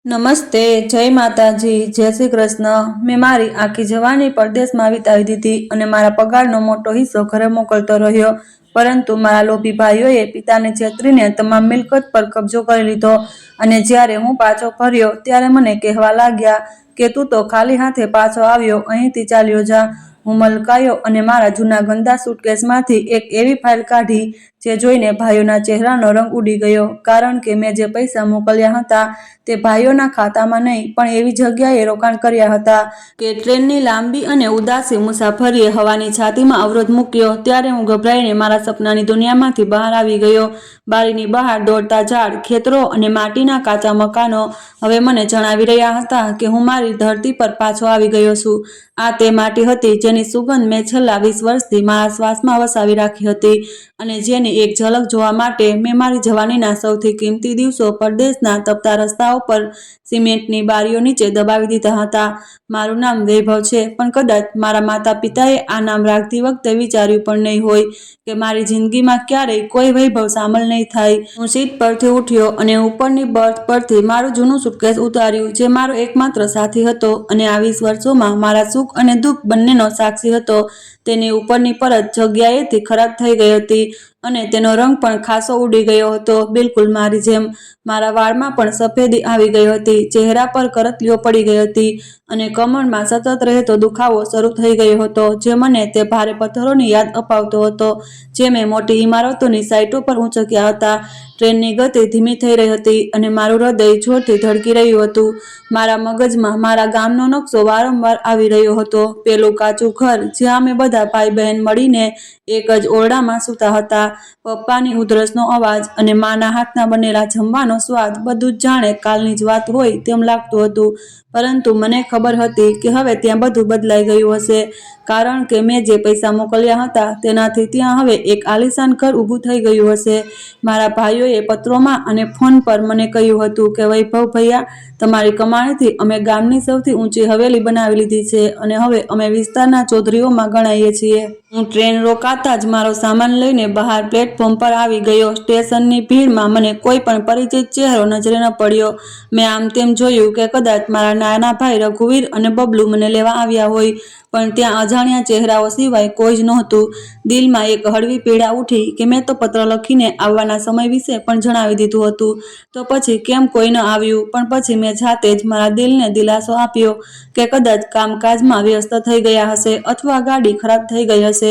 નમસ્તે, જય માતાજી, જય શ્રી કૃષ્ણ। મેં મારી આખી જવાની પરદેશમાં વિતાવી દીધી અને મારા પગારનો મોટો હિસ્સો ઘરે મોકલતો રહ્યો, પરંતુ મારા લોભી ભાઈઓએ પિતાને છેતરીને તમામ મિલકત પર કબજો કરી લીધો અને જ્યારે હું પાછો ફર્યો ત્યારે મને કહેવા લાગ્યા કે તું તો ખાલી હાથે પાછો આવ્યો, અહીંથી ચાલ્યો જા। હું મલકાયો અને મારા જૂના ગંદા સૂટકેસમાંથી એક એવી ફાઇલ કાઢી જે જોઈને ભાઈઓના ચહેરાનો રંગ ઉડી ગયો, કારણ કે મેં જે પૈસા મોકલ્યા હતા તે ભાઈઓના ખાતામાં નહીં પણ એવી જગ્યાએ રોકાણ કર્યા હતા કે ટ્રેનની લાંબી અને ઉદાસી મુસાફરીએ હવાની છાતીમાં અવરોધ મૂક્યો। ત્યારે હું ગભરાઈને મારા સપનાની દુનિયામાંથી બહાર આવી ગયો। બારીની બહાર દોડતા ઝાડ, ખેતરો અને માટીના કાચા મકાનો હવે મને જણાવી રહ્યા હતા કે હું મારી ધરતી પર પાછો આવી ગયો છું। આ તે માટી હતી જેની સુગંધ મેં છેલ્લા 20 વર્ષથી મારા શ્વાસમાં વસાવી રાખી હતી અને જેની એક ઝલક જોવા માટે મેં મારી જવાનીના સૌથી કિંમતી દિવસો પરદેશના તપતા રસ્તાઓ પર સિમેન્ટની બારીઓ નીચે દબાવી દીધા હતા। મારું નામ વૈભવ છે, પણ કદાચ મારા માતા પિતાએ આ નામ રાખતી વખતે વિચાર્યું પણ નહીં હોય કે મારી જિંદગીમાં ક્યારેય કોઈ વૈભવ સામેલ નહીં થાય। હું સીટ પરથી ઉઠ્યો અને ઉપરની બર્થ પરથી મારું જૂનું સુટકેસ ઉતાર્યું જે મારો એકમાત્ર સાથી હતો અને આ 20 વર્ષોમાં મારા સુખ અને દુઃખ બંનેનો સાક્ષી હતો। તેની ઉપરની પરત જગ્યાએથી ખરાબ થઈ ગઈ હતી અને તેનો રંગ પણ ખાસો ઉડી ગયો હતો, બિલકુલ મારી જેમ। મારા વાળમાં પણ સફેદી આવી ગઈ હતી, ચહેરા પર કરતલીઓ પડી ગઈ હતી અને કમરમાં સતત રહેતો દુખાવો શરૂ થઈ ગયો હતો જે મને તે ભારે પથ્થરોની યાદ અપાવતો હતો જે મેં મોટી ઇમારતોની સાઇટો પર ઉંચક્યા હતા। ટ્રેનની ગતિ ધીમી થઈ રહી હતી અને મારું હૃદય જોરથી ધડકી રહ્યું હતું। મારા મગજમાં મારા ગામનો નકશો વારંવાર આવી રહ્યો હતો, પેલું કાચું ઘર જ્યાં અમે બધા ભાઈ બહેન મળીને એક જ ઓરડામાં સૂતા હતા, પપ્પાની ઉધરસનો અવાજ અને માના હાથના બનેલા જમવાનો સ્વાદ, બધું જ જાણે કાલની જ વાત હોય તેમ લાગતું હતું। પરંતુ મને ખબર હતી કે હવે ત્યાં બધું બદલાઈ ગયું હશે, કારણ કે મેં જે પૈસા મોકલ્યા હતા તેનાથી ત્યાં હવે એક આલીશાન ઘર ઊભું થઈ ગયું હશે। મારા ભાઈઓએ પત્રોમાં અને ફોન પર મને કહ્યું હતું કે વૈભવ ભૈયા, તમારી કમાણીથી અમે ગામની સૌથી ઊંચી હવેલી બનાવી લીધી છે અને હવે અમે વિસ્તારના ચૌધરીઓમાં ગણાઈએ છીએ। હું ટ્રેન રોકાતા જ મારો સામાન લઈને બહાર પ્લેટફોર્મ પર આવી ગયો। સ્ટેશનની ભીડમાં મને કોઈ પણ પરિચિત ચહેરો નજરે ન પડ્યો। મેં આમ તેમ જોયું કે કદાચ મારા નાના ભાઈ રઘુવીર અને બબલુ મને લેવા આવ્યા હોય, પણ ત્યાં અજાણ્યા ચહેરાઓ સિવાય કોઈ જ નહોતું। દિલમાં એક હળવી પીડા ઉઠી કે મેં તો પત્ર લખીને આવવાના સમય વિશે પણ જણાવી દીધું હતું, તો પછી કેમ કોઈ ન આવ્યું। પણ પછી મેં જાતે જ મારા દિલને દિલાસો આપ્યો કે કદાચ કામકાજમાં વ્યસ્ત થઈ ગયા હશે અથવા ગાડી ખરાબ થઈ ગઈ હશે।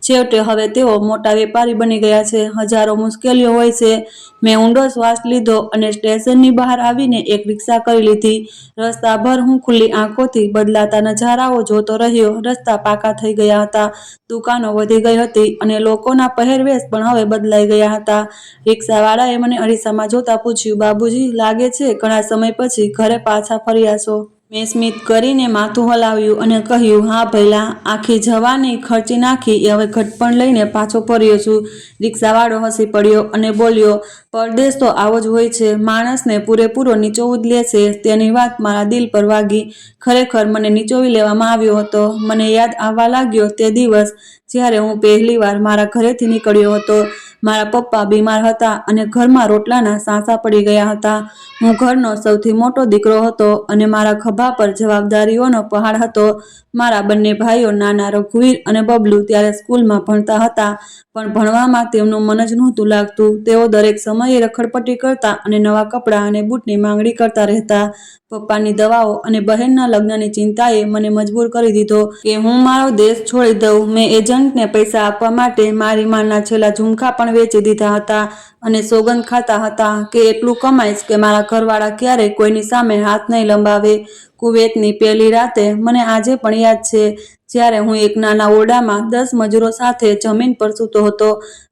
છેવટે હવે તેઓ મોટા વેપારી બની ગયા છે, હજારો મુશ્કેલીઓ હોય છે। મેં ઊંડો શ્વાસ લીધો અને સ્ટેશનની બહાર આવીને એક રિક્ષા કરી લીધી। રસ્તાભર હું ખુલ્લી આંખોથી બદલાતા નજારાઓ જોતો રહ્યો। રસ્તા પાકા થઈ ગયા હતા, દુકાનો વધી ગઈ હતી અને લોકોના પહેરવેશ પણ હવે બદલાઈ ગયા હતા। રિક્ષાવાળાએ મને અરીસામાં જોતા પૂછ્યું, બાબુજી, લાગે છે ઘણા સમય પછી ઘરે પાછા ફર્યા છો? મેં સ્મિત કરીને માથું હલાવ્યું અને કહ્યું, હા ભઈલા, આખી જવાની ખર્ચી નાખી હવે ઘટપણ લઈને પાછો ફર્યો છું। રિક્ષાવાળો હસી પડ્યો અને બોલ્યો, પરદેશ તો આવો જ હોય છે, માણસને પૂરેપૂરો નીચોવી જ લે છે। તેની વાત મારા દિલ પર વાગી, ખરેખર મને નીચોવી લેવામાં આવ્યો હતો। મને યાદ આવવા લાગ્યો તે દિવસ જ્યારે હું પહેલીવાર મારા ઘરેથી નીકળ્યો હતો। મારા પપ્પા બીમાર હતા અને ઘરમાં રોટલાના સાંસા પડી ગયા હતા। હું ઘરનો સૌથી મોટો દીકરો હતો અને મારા ખભા પર જવાબદારીઓનો પહાડ હતો। મારા બંને ભાઈઓ, નાના રઘુવીર અને બબલુ, ત્યારે સ્કૂલમાં ભણતા હતા, પણ ભણવામાં તેમનું મન જ નહોતું લાગતું। તેઓ દરેક સમયે રખડપટ્ટી કરતા અને નવા કપડાં અને બૂટની માંગણી કરતા રહેતા। પપ્પાની દવાઓ અને બહેનના લગ્નની ચિંતાએ મને મજબૂર કરી દીધો કે હું મારો દેશ છોડી દઉં। મેં એજન્ટને પૈસા આપવા માટે મારી માના છેલ્લા ઝુમખા પણ વેચી દીધા હતા અને સોગંદ ખાતા હતા કે એટલું કમાઈશ કે મારા ઘરવાળા ક્યારેય કોઈની સામે હાથ નહીં લંબાવે। કુવૈતની પહેલી રાતે મને આજે પણ યાદ છે, જ્યારે હું એક નાના ઓરડામાં 10 મજૂરો સાથે જમીન પર સૂતો હતો।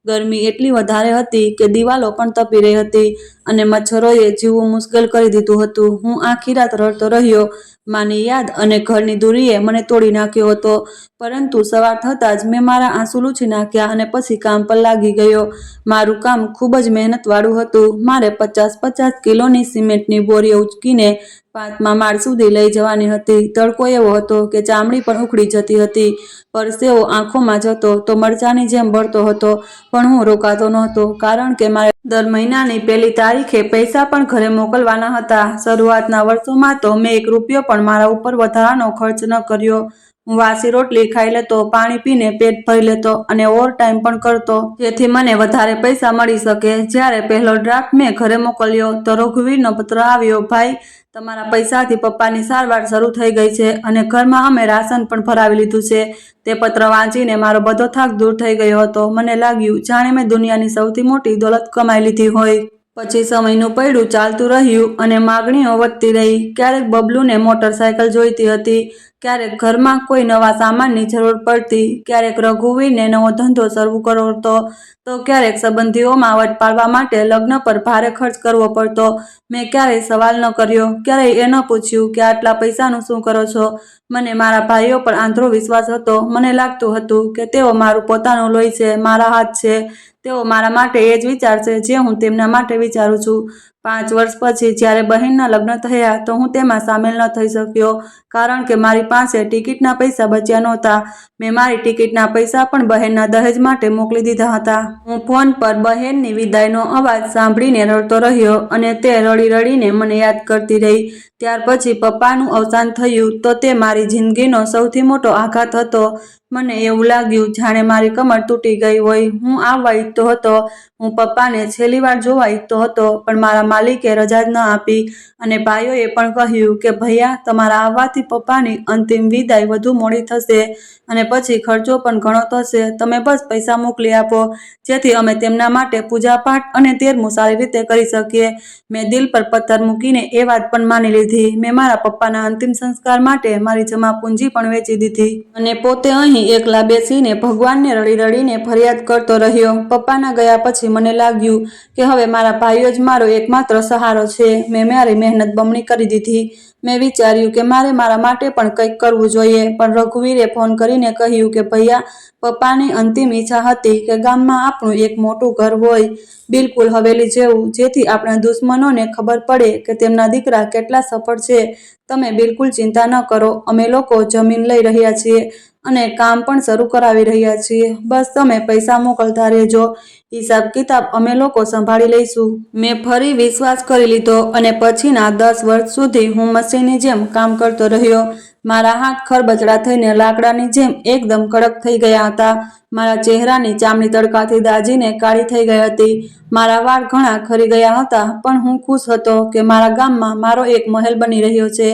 ગરમી એટલી વધારે હતી કે દિવાલો પણ તપી રહી હતી અને મચ્છરોએ જીવવું મુશ્કેલ કરી દીધું હતું। હું આખી રાત રડતો રહ્યો। માની યાદ અને ઘરની દૂરીએ મને તોડી નાખ્યો હતો, પરંતુ સવાર થતાં જ મેં મારા આંસુ લૂછી નાખ્યા અને પછી કામ પર લાગી ગયો। મારું કામ ખૂબ જ મહેનતવાળું હતું। મારે 50-50 કિલોની સિમેન્ટની બોરીઓ ઉચકીને 5મા માળ સુધી લઈ જવાની હતી। તડકો એવો હતો કે ચામડી પણ ઉખડી જતી હતી, પરસેવો આંખોમાં જતો તો મરચાની જેમ બળતો હતો, પણ હું રોકાતો નહોતો, કારણ કે મારે દર મહિનાની 1લી તારીખે પૈસા પણ ઘરે મોકલવાના હતા. શરૂઆતના વર્ષોમાં તો મેં 1 રૂપિયો પણ મારા ઉપર વધારાનો ખર્ચ ન કર્યો. હું વાસી રોટલી ખાઈ લેતો, પાણી પીને પેટ ભરી લેતો અને ઓવર ટાઈમ પણ કરતો, જેથી મને વધારે પૈસા મળી શકે. જ્યારે પહેલો ડ્રાફ્ટ મેં ઘરે મોકલ્યો તો રઘુવીરનો પત્ર આવ્યો, ભાઈ, તમારા પૈસાથી પપ્પાની સારવાર શરૂ થઈ ગઈ છે અને ઘરમાં અમે રાશન પણ ભરાવી લીધું છે. તે પત્ર વાંચીને મારો બધો થાક દૂર થઈ ગયો હતો. મને લાગ્યું જાણે મેં દુનિયાની સૌથી મોટી દોલત કમાઈ લીધી હોય. પછી સમયનું પૈડું ચાલતું રહ્યું અને માગણીઓ વધતી રહી. ક્યારેક બબલુને મોટરસાયકલ જોઈતી હતી, ક્યારેક ઘરમાં કોઈ નવા સામાનની જરૂર પડતી, ક્યારેક રઘુવીરને નવો ધંધો શરૂ કરવો હતો, તો ક્યારેક સંબંધીઓમાં વટ પાડવા માટે લગ્ન પર ભારે ખર્ચ કરવો પડતો. મેં ક્યારેય સવાલ ન કર્યો, ક્યારેય એ ન પૂછ્યું કે આટલા પૈસાનું શું કરો છો. મને મારા ભાઈઓ પર આંધળો વિશ્વાસ હતો. મને લાગતું હતું કે તેઓ મારું પોતાનું લોહી છે, મારા હાથ છે. તેઓ મારા માટે એ જ વિચારશે જે હું તેમના માટે વિચારું છું. 5 વર્ષ પછી જ્યારે બહેનના લગ્ન થયા તો હું તેમાં સામેલ ન થઈ શક્યો, કારણ કે મારી પાસે ટિકિટના પૈસા બચ્યા નહોતા. મેં મારી ટિકિટના પૈસા પણ બહેનના દહેજ માટે મોકલી દીધા હતા. હું ફોન પર બહેનની વિદાયનો અવાજ સાંભળીને રડતો રહ્યો અને તે રડી રડીને મને યાદ કરતી રહી. ત્યાર પછી પપ્પાનું અવસાન થયું તો તે મારી જિંદગીનો સૌથી મોટો આઘાત હતો. મને એવું લાગ્યું જાણે મારી કમર તૂટી ગઈ હોય. હું આવવા ઈચ્છતો હતો, હું પપ્પાને છેલ્લી વાર જોવા ઈચ્છતો હતો, પણ મારા માલિકે રજા જ ન આપી અને ભાઈઓએ પણ કહ્યું કે ભૈયા, તમારા આવવાથી પપ્પાની અંતિમ વિદાય વધુ મોડી થશે અને પછી ખર્ચો પણ ઘણો થશે. તમે બસ પૈસા મોકલી આપો, જેથી અમે તેમના માટે પૂજાપાઠ અને તેરમું સારી રીતે કરી શકીએ. મેં દિલ પર પથ્થર મૂકીને એ વાત પણ માની લીધી. મેં મારા પપ્પાના અંતિમ સંસ્કાર માટે મારી જમા પૂંજી પણ વેચી દીધી અને પોતે અહીં એકલા બેસીને ભગવાનને રડી રડીને ફરિયાદ કરતો રહ્યો. પપ્પાના ગયા પછી મને લાગ્યું કે હવે મારા ભાઈઓ જ મારો એકમાત્ર સહારો છે. મેં મારી મહેનત બમણી કરી દીધી. મેં વિચાર્યું કે મારે મારા માટે પણ કંઈક કરવું જોઈએ, પણ રઘુવીરે ફોન કરીને કહ્યું કે ભૈયા, પપ્પાની અંતિમ ઈચ્છા હતી કે ગામમાં આપણું એક મોટું ઘર હોય, બિલકુલ હવેલી જેવું, જેથી આપણા દુશ્મનોને ખબર પડે કે તેમના દીકરા કેટલા સફળ છે. તમે બિલકુલ ચિંતા ન કરો, અમે લોકો જમીન લઈ રહ્યા છીએ અને કામ પણ શરૂ કરાવી રહ્યા છીએ. બસ તમે પૈસા મોકલતા રહેજો, હિસાબ કિતાબ અમે લોકો સંભાળી લઈશું. મેં ફરી વિશ્વાસ કરી લીધો અને પછીના 10 વર્ષ સુધી હું મશીનની જેમ કામ કરતો રહ્યો. મારા હાથ ખરબચડા થઈને લાકડાની જેમ એકદમ કડક થઈ ગયા હતા. મારા ચહેરાની ચામડી તડકાથી દાઝીને કાળી થઈ ગઈ હતી. મારા વાળ ઘણા ખરી ગયા હતા, પણ હું ખુશ હતો કે મારા ગામમાં મારો એક મહેલ બની રહ્યો છે,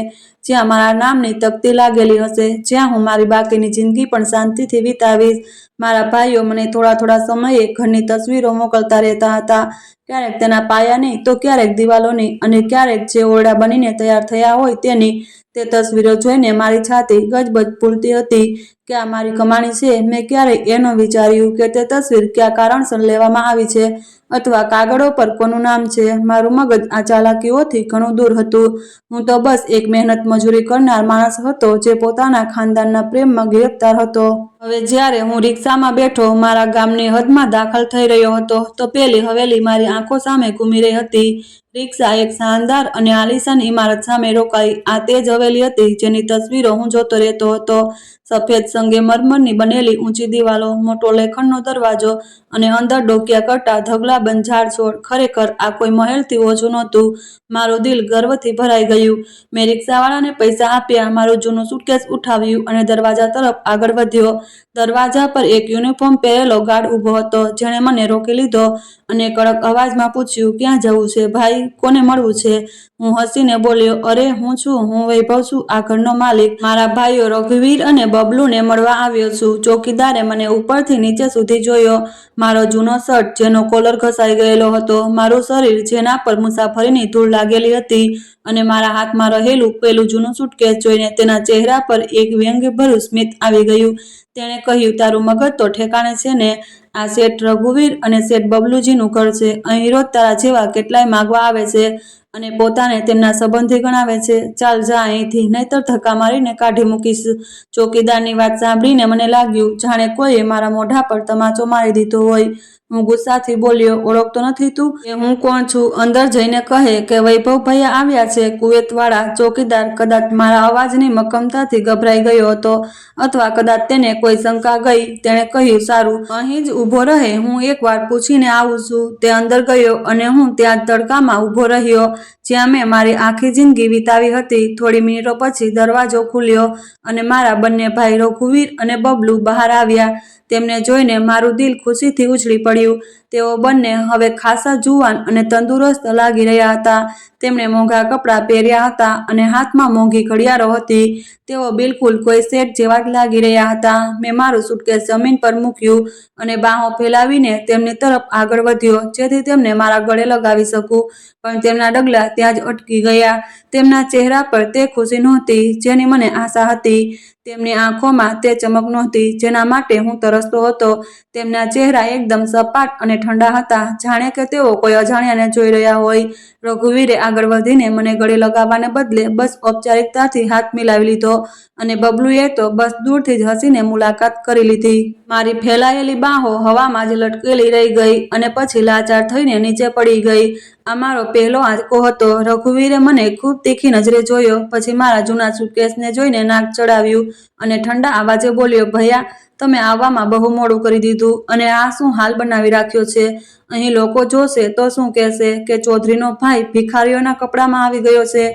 જ્યાં મારા નામની તકતી લાગેલી હશે, જ્યાં હું મારી બાકીની જિંદગી પણ શાંતિથી વિતાવીશ. મારા ભાઈઓ મને થોડા થોડા સમયે ઘરની તસવીરો મોકલતા રહેતા હતા, ક્યારેક તેના પાયાની તો ક્યારેક દિવાલોની અને ક્યારેક જે ઓરડા બનીને તૈયાર થયા હોય તેની. તે તસવીરો જોઈને મારી છાતી ગજબજ ફૂલતી હતી કે આ મારી કમાણી છે. મેં ક્યારેય એ ન વિચાર્યું કે તે તસવીર કયા કારણસર લેવામાં આવી છે અથવા કાગળો પર કોનું નામ છે. મારું મગજ આ ચાલાકીઓથી ઘણું દૂર હતું. હું તો બસ એક મહેનત મજૂરી કરનાર માણસ હતો જે પોતાના ખાનદાનના પ્રેમમાં ગિરફ્તાર હતો. હવે જ્યારે હું રિક્ષામાં બેઠો મારા ગામની હદમાં દાખલ થઈ રહ્યો હતો તો પેલી હવેલી મારી આંખો સામે ઘૂમી રહી હતી. રિક્ષા એક શાનદાર અને આલીશાન ઇમારત સામે રોકાઈ. આ તે જ હવેલી હતી જેની તસવીરો હું જોતો રહેતો હતો. સફેદ સંગેમરમરની બનેલી ઊંચી દિવાલો, મોટો લોખંડનો દરવાજો અને અંદર ડોકિયા કરતા ઢગલાબંધ ઝાડછોડ. ખરેખર આ કોઈ મહેલથી ઓછું નહોતું. મારું દિલ ગર્વથી ભરાઈ ગયું. મેં રિક્ષાવાળાને પૈસા આપ્યા, મારું જૂનું સુટકેસ ઉઠાવ્યું અને દરવાજા તરફ આગળ વધ્યો. દરવાજા પર એક યુનિફોર્મ પહેરેલો ગાર્ડ ઊભો હતો, જેણે મને રોકી લીધો અને કડક અવાજમાં પૂછ્યું, ક્યાં જવું છે ભાઈ, કોને મળવું છે? હું હસીને બોલ્યો, અરે હું વૈભવ છું, આ ઘરનો માલિક. મારા ભાઈઓ રઘુવીર અને બબલુને મળવા આવ્યો છું. ચોકીદારે મને ઉપરથી નીચે સુધી જોયો. મારો જૂનો શર્ટ જેનો કોલર ઘસાઈ ગયેલો હતો, મારું શરીર જેના પર મુસાફરીની ધૂળ લાગેલી હતી અને મારા હાથમાં રહેલું પેલું જૂનું સુટકેસ જોઈને તેના ચહેરા પર એક વ્યંગ્યભર્યું સ્મિત આવી ગયું. તેણે કહ્યું, તારું મગજ તો ઠેકાણે છે ને? આ શેઠ રઘુવીર અને શેઠ બબલુજીનું ઘર છે. અહીં રોજ તારા જેવા કેટલાય માગવા આવે છે અને પોતાને તેમના સંબંધી ગણાવે છે. ચાલ જા અહીંથી, નહીંતર ધક્કા મારીને કાઢી મૂકીશ. ચોકીદારની વાત સાંભળીને મને લાગ્યું જાણે કોઈએ મારા મોઢા પર તમાચો મારી દીધો હોય. હું ગુસ્સાથી બોલ્યો, ઓળખતો નથી તું કે હું કોણ છું? અંદર જઈને કહે કે વૈભવ ભૈયા આવ્યા છે. કુવેતવાળા ચોકીદાર કદાચ મારા અવાજની મક્કમતાથી ગભરાઈ ગયો હતો, અથવા કદાચ તેને કોઈ શંકા ગઈ. તેણે કહ્યું, સારું, અહીં જ ઊભો રહે, હું એકવાર પૂછીને આવું છું. તે અંદર ગયો અને હું ત્યાં જ તડકામાં ઊભો રહ્યો, જ્યાં મેં મારી આખી જિંદગી વિતાવી હતી. થોડી મિનિટો પછી દરવાજો ખુલ્યો અને મારા બંને ભાઈ રઘુવીર અને બબલુ બહાર આવ્યા. તેમને જોઈને મારું દિલ ખુશીથી ઉછળી પડ્યું. તેઓ બંને હવે ખાસા જુવાન અને તંદુરસ્ત લાગી રહ્યા હતા. તેમણે મોંઘા કપડાં પહેર્યા હતા અને હાથમાં મોંઘી ઘડિયાળો હતી. તેઓ બિલકુલ કોઈ શેઠ જેવા જ લાગી રહ્યા હતા. મેં મારું સુટકેસ જમીન પર મૂક્યું અને બાહો ફેલાવીને તેમની તરફ આગળ વધ્યો, જેથી તેમને મારા ગળે લગાવી શકું, પણ તેમના ડગલા ત્યાં જ અટકી ગયા. તેમના ચહેરા પર તે ખુશી નહોતી જેની મને આશા હતી. તેમની આંખોમાં તે ચમક નહોતી જેના માટે હું તરસતો હતો. તેમના ચહેરા એકદમ સપાટ અને ઠંડા હતા, જાણે કે તેઓ કોઈ અજાણ્યાને જોઈ રહ્યા હોય. રઘુવીરે આગળ વધીને મને ગળે લગાવવાને બદલે બસ ઔપચારિકતાથી હાથ મિલાવી લીધો અને બબલુએ તો બસ દૂરથી જ હસીને મુલાકાત કરી લીધી. મારી ફેલાયેલી બાહો હવામાં જ લટકેલી રહી ગઈ અને પછી લાચાર થઈને નીચે પડી ગઈ. આ મારો પહેલો આંચકો હતો. રઘુવીરે મને ખૂબ તીખી નજરે જોયો, પછી મારા જૂના સુટકેસને જોઈને નાક ચડાવ્યું અને ઠંડા અવાજે બોલ્યો, ભૈયા, તમે આવવામાં બહુ મોડું કરી દીધું અને આ શું હાલ બનાવી રાખ્યો છે? અહીં લોકો જોશે તો શું કહેશે કે ચૌધરીનો ભાઈ ભિખારીઓના કપડામાં આવી ગયો છે?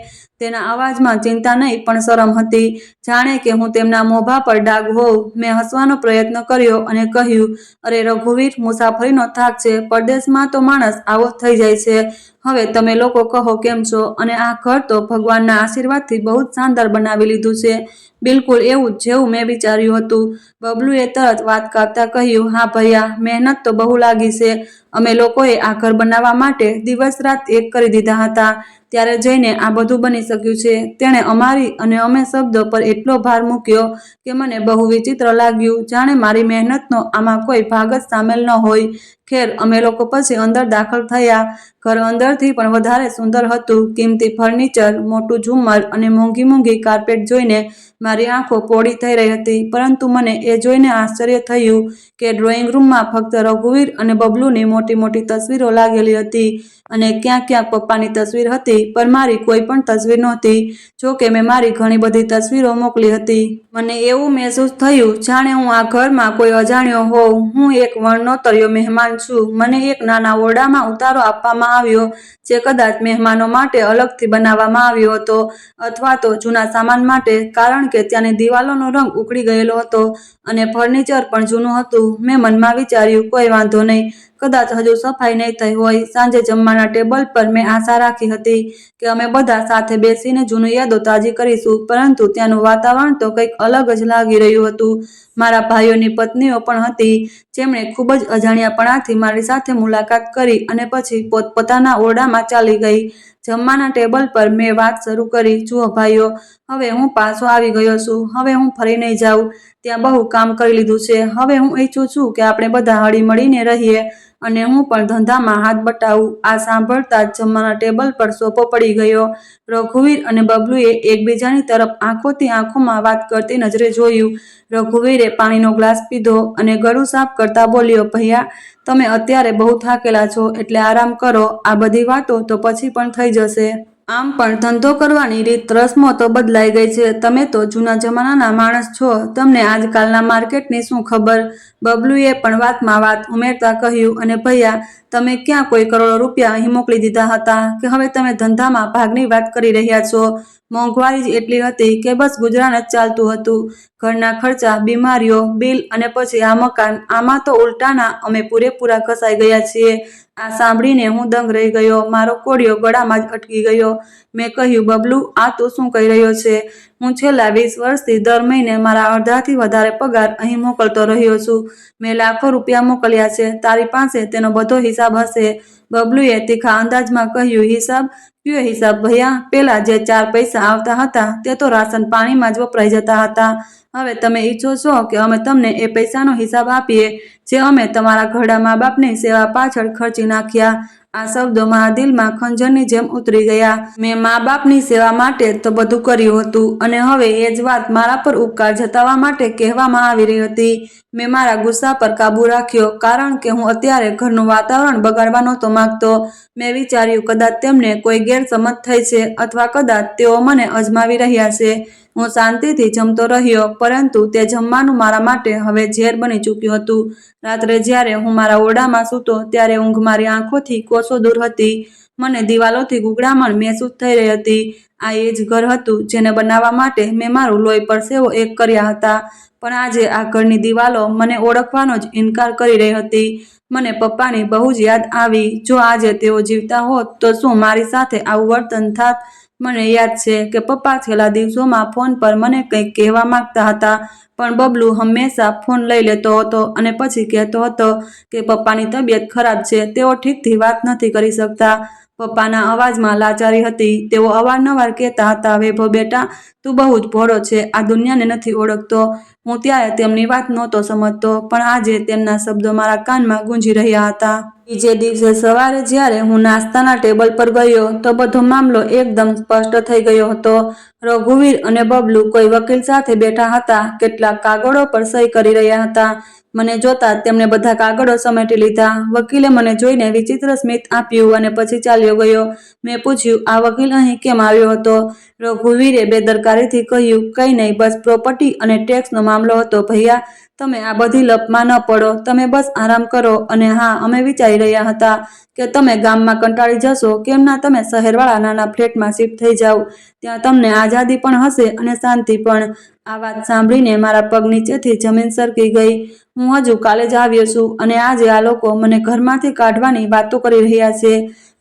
તેના અવાજમાં ચિંતા નહીં પણ શરમ હતી, જાણે કે હું તેમના મોભા પર ડાઘ હોઉં. મેં હસવાનો પ્રયત્ન કર્યો અને કહ્યું, અરે રઘુવીર, મુસાફરીનો થાક છે. પરદેશમાં તો માણસ આવો થઈ જાય છે. હવે તમે લોકો કહો કેમ છો? અને આ ઘર તો ભગવાનના આશીર્વાદથી બહુ જ શાનદાર બનાવી લીધું છે. બિલકુલ એવું જ જેવું મેં વિચાર્યું હતું. બબલુએ તરત વાત કાપતા કહ્યું, હા ભૈયા, મહેનત તો બહુ લાગી છે. અમે લોકોએ આ ઘર બનાવવા માટે દિવસ રાત એક કરી દીધા હતા, ત્યારે જઈને આ બધું બની શક્યું છે. તેણે અમારી અને અમે શબ્દો પર એટલો ભાર મૂક્યો કે મને બહુ વિચિત્ર લાગ્યું, જાણે મારી મહેનતનો આમાં કોઈ ભાગ જ સામેલ ન હોય. ખેર, અમે લોકો પછી અંદર દાખલ થયા. ઘર અંદરથી પણ વધારે સુંદર હતું. કિંમતી ફર્નિચર, મોટું ઝુમ્મર અને મોંઘી મોંઘી કાર્પેટ જોઈને મારી આંખો પોળી થઈ રહી હતી. પરંતુ મને એ જોઈને આશ્ચર્ય થયું કે ડ્રોઈંગ રૂમમાં ફક્ત રઘુવીર અને બબલુની મોટી મોટી તસવીરો લાગેલી હતી અને ક્યાંક ક્યાંક પપ્પાની તસવીર હતી, પણ મારી કોઈ પણ તસવીર નહોતી. જો કે મેં મારી ઘણી બધી તસવીરો મોકલી હતી. મને એવું મહેસૂસ થયું જાણે હું આ ઘરમાં કોઈ અજાણ્યો હોઉં. હું એક વણનોતરિયો મહેમાન છું. મને એક નાના ઓરડામાં ઉતારો આપવામાં આવ્યો, જે કદાચ મહેમાનો માટે અલગથી બનાવવામાં આવ્યો હતો, અથવા તો જૂના સામાન માટે, કારણ કે ત્યાંની દિવાલોનો રંગ ઉખડી ગયેલો હતો અને ફર્નિચર પણ જૂનું હતું. મેં મનમાં વિચાર્યું, કોઈ વાંધો નહીં, કદાચ હજુ સફાઈ નહીં થઈ હોય. સાંજે જમવાના ટેબલ પર મેં આશા રાખી હતી કે અમે બધા સાથે બેસીને જૂની યાદો તાજી કરીશું, પરંતુ ત્યાંનું વાતાવરણ તો કંઈક અલગ જ લાગી રહ્યું હતું. મારા ભાઈઓની પત્નીઓ પણ હતી, જેમણે ખૂબ જ અજાણ્યાપણાથી મારી સાથે મુલાકાત કરી અને પછી પોતપોતાના ઓરડામાં ચાલી ગઈ. જમવાના ટેબલ પર મેં વાત શરૂ કરી, જુઓ ભાઈઓ, હવે હું પાછો આવી ગયો છું. હવે હું ફરી નહીં જાઉં. ત્યાં બહુ કામ કરી લીધું છે. હવે હું ઈચ્છું છું કે આપણે બધા હળી મળીને રહીએ અને હું પણ ધંધામાં હાથ બટાવું. આ સાંભળતા જ જમવાના ટેબલ પર સોપો પડી ગયો. રઘુવીર અને બબલુએ એકબીજાની તરફ આંખોથી આંખોમાં વાત કરતી નજરે જોયું. રઘુવીરે પાણીનો ગ્લાસ પીધો અને ગળું સાફ કરતા બોલ્યો, ભૈયા, તમે અત્યારે બહુ થાકેલા છો, એટલે આરામ કરો. આ બધી વાતો તો પછી પણ થઈ જશે. આમ પણ ધંધો કરવાની રીત રસમો તો બદલાઈ ગઈ છે. તમે તો જૂના જમાનાના માણસ છો, તમને આજકાલના માર્કેટની શું ખબર? બબલુએ પણ વાતમાં વાત ઉમેરતા કહ્યું, અને ભૈયા, તમે ક્યાં કોઈ કરોડો રૂપિયા અહીં મોકલી દીધા હતા કે હવે તમે ધંધામાં ભાગની વાત કરી રહ્યા છો? મોંઘવારી જ એટલી હતી કે બસ ગુજરાન જ ચાલતું હતું. ઘરના ખર્ચા, બીમારીઓ, બિલ અને પછી આ મકાન, આમાં તો ઉલટાના અમે પૂરેપૂરા ઘસાઈ ગયા છીએ. આ સાંભળીને હું દંગ રહી ગયો. મારો કોડિયો ગળામાં જ અટકી ગયો. મેં કહ્યું, બબલુ, આ તું શું કહી રહ્યો છે? હું છેલ્લા 20 વર્ષથી દર મહિને મારા અડધાથી વધારે પગાર અહીં મોકલતો રહ્યો છું. મેં લાખો રૂપિયા મોકલ્યા છે. તારી પાસે તેનો બધો હિસાબ હશે. બબલુએ તીખા અંદાજમાં કહ્યું, હિસાબ? કયો હિસાબ ભૈયા? પેલા જે 4 પૈસા આવતા હતા તે તો રાશન પાણીમાં જ વપરાઈ જતા હતા. હવે તમે ઈચ્છો છો કે અમે તમને એ પૈસાનો હિસાબ આપીએ જે અમે તમારા ઘરડા મા બાપની સેવા પાછળ ખર્ચી નાખ્યા? આ શબ્દો મારા દિલમાં ખંજરની જેમ ઉતરી ગયા. મેં મા બાપની સેવા માટે તો બધું કર્યું હતું અને હવે એ જ વાત મારા પર ઉપકાર જતાવવા માટે કહેવામાં આવી રહી હતી. મેં મારા ગુસ્સા પર કાબુ રાખ્યો કારણ કે હું અત્યારે ઘરનું વાતાવરણ બગાડવા નહોતો માંગતો. મેં વિચાર્યું કદાચ તેમને કોઈ ગેરસમજ થઈ છે અથવા કદાચ તેઓ મને અજમાવી રહ્યા છે. હું શાંતિથી જમતો રહ્યો પરંતુ તે જમવાનું મારા માટે હવે ઝેર બની ચૂક્યું હતું. રાત્રે જ્યારે હું મારા ઓરડામાં સૂતો ત્યારે ઊંઘ મારી આંખોથી કોસો દૂર હતી. મને દિવાલોથી ગુગળામણ મહેસૂસ થઈ રહી હતી. આ એ જ ઘર હતું જેને બનાવવા માટે મેં મારું લોહી પરસેવો એક કર્યા હતા. પણ આજે આ ઘરની દિવાલો મને ઓળખવાનો જ ઇનકાર કરી રહી હતી. મને પપ્પાની બહુ જ યાદ આવી. જો આજે તેઓ જીવતા હોત તો શું મારી સાથે આવું વર્તન થાત? મને યાદ છે કે પપ્પા છેલ્લા દિવસોમાં ફોન પર મને કંઈક કહેવા માંગતા હતા પણ બબલુ હંમેશા ફોન લઈ લેતો હતો અને પછી કહેતો હતો કે પપ્પાની તબિયત ખરાબ છે, તેઓ ઠીકથી વાત નથી કરી શકતા. પપ્પાના અવાજમાં લાચારી હતી. તેઓ અવારનવાર કહેતા હતા, વૈભવ બેટા, તું બહુ જ ભોળો છે, આ દુનિયાને નથી ઓળખતો. હું ત્યારે તેમની વાત નહોતો સમજતો પણ આજે તેમના શબ્દો મારા કાનમાં ગૂંજી રહ્યા હતા. બીજે દિવસે સવારે જ્યારે હું નાસ્તાના ટેબલ પર ગયો તો બધો મામલો એકદમ સ્પષ્ટ થઈ ગયો હતો. રઘુવીર અને બબલુ કોઈ વકીલ સાથે બેઠા હતા. કેટલાક કાગળો પર સહી કરી રહ્યા હતા. મને જોતા તેમણે બધા કાગળો સમેટી લીધા. વકીલે મને જોઈને વિચિત્ર સ્મિત આપ્યું અને પછી ચાલ્યો ગયો. મેં પૂછ્યું, આ વકીલ અહીં કેમ આવ્યો હતો? રઘુવીરે બેદરકારીથી કહ્યું, કંઈ નહીં, બસ પ્રોપર્ટી અને ટેક્સનો મામલો હતો ભૈયા. તમે આ બધી લપમાં ન પડો, તમે બસ આરામ કરો. અને હા, અમે વિચારી રહ્યા હતા કે તમે ગામમાં કંટાળી જશો કેમ ના તમે શહેરવાળા નાના ફ્લેટમાં શિફ્ટ થઈ જાઓ. ત્યાં તમને આઝાદી પણ હશે અને શાંતિ પણ. આ વાત સાંભળીને મારા પગ નીચેથી જમીન સરકી ગઈ. હું હજુ કાલે જ આવ્યો છું અને આજે આ લોકો મને ઘરમાંથી કાઢવાની વાતો કરી રહ્યા છે.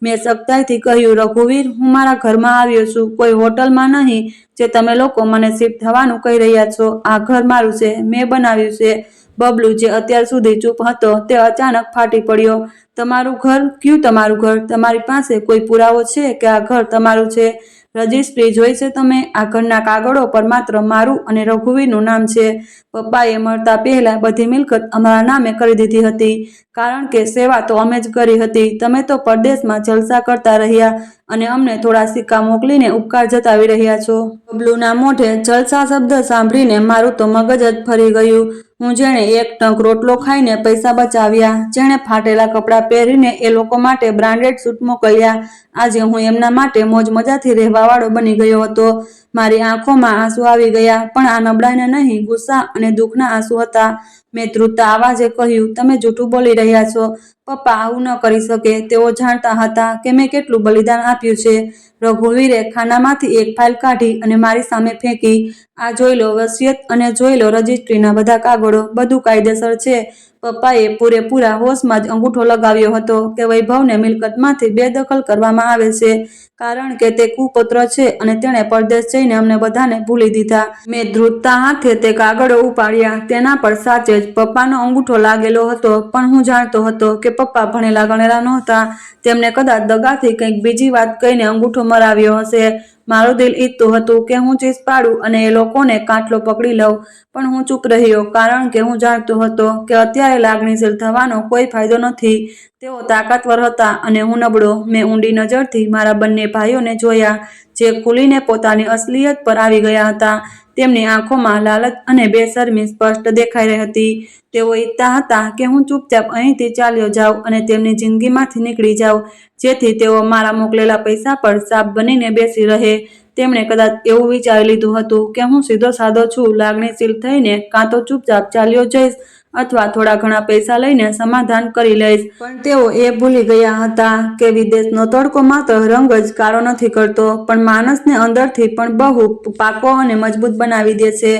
મેં સખ્તાઈથી કહ્યું, રઘુવીર, હું મારા ઘરમાં આવ્યો છું, કોઈ હોટલમાં નહીં જે તમે લોકો મને શિફ્ટ થવાનું કહી રહ્યા છો. આ ઘર મારું છે, મેં બનાવ્યું છે. બબલુ, જે અત્યાર સુધી ચૂપ હતો, તે અચાનક ફાટી પડ્યો. તમારું ઘર? ક્યું તમારું ઘર? તમારી પાસે કોઈ પુરાવો છે કે આ ઘર તમારું છે? રજિસ્ટ્રી જોઈ છે તમે? આ ઘરના કાગળો પર માત્ર મારું અને રઘુવીરનું નામ છે. પપ્પાએ મળતા પહેલા બધી મિલકત અમારા નામે કરી દીધી હતી કારણ કે સેવા તો અમે જ કરી હતી. તમે તો પરદેશમાં જલસા કરતા રહ્યા અને અમને થોડા સિક્કા મોકલીને ઉપકાર જતાવી રહ્યા છો. બબલુના મોઢે જલસા શબ્દ સાંભળીને મારું તો મગજ જ ફરી ગયું. હું જેણે એક ટંક રોટલો ખાઈને પૈસા બચાવ્યા, જેણે ફાટેલા કપડાં પહેરીને એ લોકો માટે બ્રાન્ડેડ સૂટ મોકલ્યા, આજે હું એમના માટે મોજ મજાથી રહેવાવાળો બની ગયો હતો. મારી આંખોમાં આંસુ આવી ગયા પણ આ નબળાઈને નહીં, ગુસ્સા અને દુઃખના આંસુ હતા. મેં ધ્રુજતા આવાજે કહ્યું, તમે જૂઠું બોલી રહ્યા છો. પપ્પા આવું ન કરી શકે. તેઓ જાણતા હતા કે મેં કેટલું બલિદાન આપ્યું છે. રઘુવીરે ખાનામાંથી એક ફાઇલ કાઢી અને મારી સામે ફેંકી. આ જોઈ લો વસિયત અને જોઈ લો રજિસ્ટ્રીના બધા કાગળો, બધું કાયદેસર છે. પપ્પાએ પૂરેપૂરા હોશમાં જ અંગૂઠો લગાવ્યો હતો કે વૈભવને મિલકતમાંથી બેદખલ કરવામાં આવે છે કારણ કે તે કુપુત્ર છે અને તેણે પરદેશ જઈને અમને બધાને ભૂલી દીધા. મેં ધ્રુજતા હાથે તે કાગળો ઉપાડ્યા. તેના પર સાચે જ પપ્પાનો અંગૂઠો લાગેલો હતો પણ હું જાણતો હતો કે પપ્પા ભણેલા ગણેલા નહોતા. તેમને કદાચ દગાથી કંઈક બીજી વાત કહીને અંગૂઠો મરાવ્યો હશે. મારું દિલ ઈચ્છતું હતું કે હું ચીસ પાડું અને એ લોકોને કાટલો પકડી લઉં પણ હું ચૂપ રહ્યો કારણ કે હું જાણતો હતો કે અત્યારે લાગણીશીલ થવાનો કોઈ ફાયદો નથી. તેઓ તાકાતવર હતા અને હું નબળો. મેં ઊંડી નજરથી મારા બંને ભાઈઓને જોયા જે ખુલીને પોતાની અસલિયત પર આવી ગયા હતા. તેમની આંખોમાં લાલચ અને બેશરમી સ્પષ્ટ દેખાઈ રહી હતી. તેઓ ઈચ્છતા હતા કે હું ચૂપચાપ અહીંથી ચાલ્યો જાઉં અને તેમની જિંદગીમાંથી નીકળી જાઉં જેથી તેઓ મારા મોકલેલા પૈસા પર સાપ બનીને બેસી રહે. તેમણે કદાચ એવું વિચારી લીધું હતું કે હું સીધો સાધો છું, લાગણીશીલ થઈને કાં તો ચૂપચાપ ચાલ્યો જઈશ અથવા થોડા ઘણા પૈસા લઈને સમાધાન કરી લઈશ. પણ તેઓ એ ભૂલી ગયા હતા કે વિદેશનો તડકો માત્ર રંગ જ કાળો નથી કરતો પણ માણસને અંદરથી પણ બહુ પાકો અને મજબૂત બનાવી દે છે.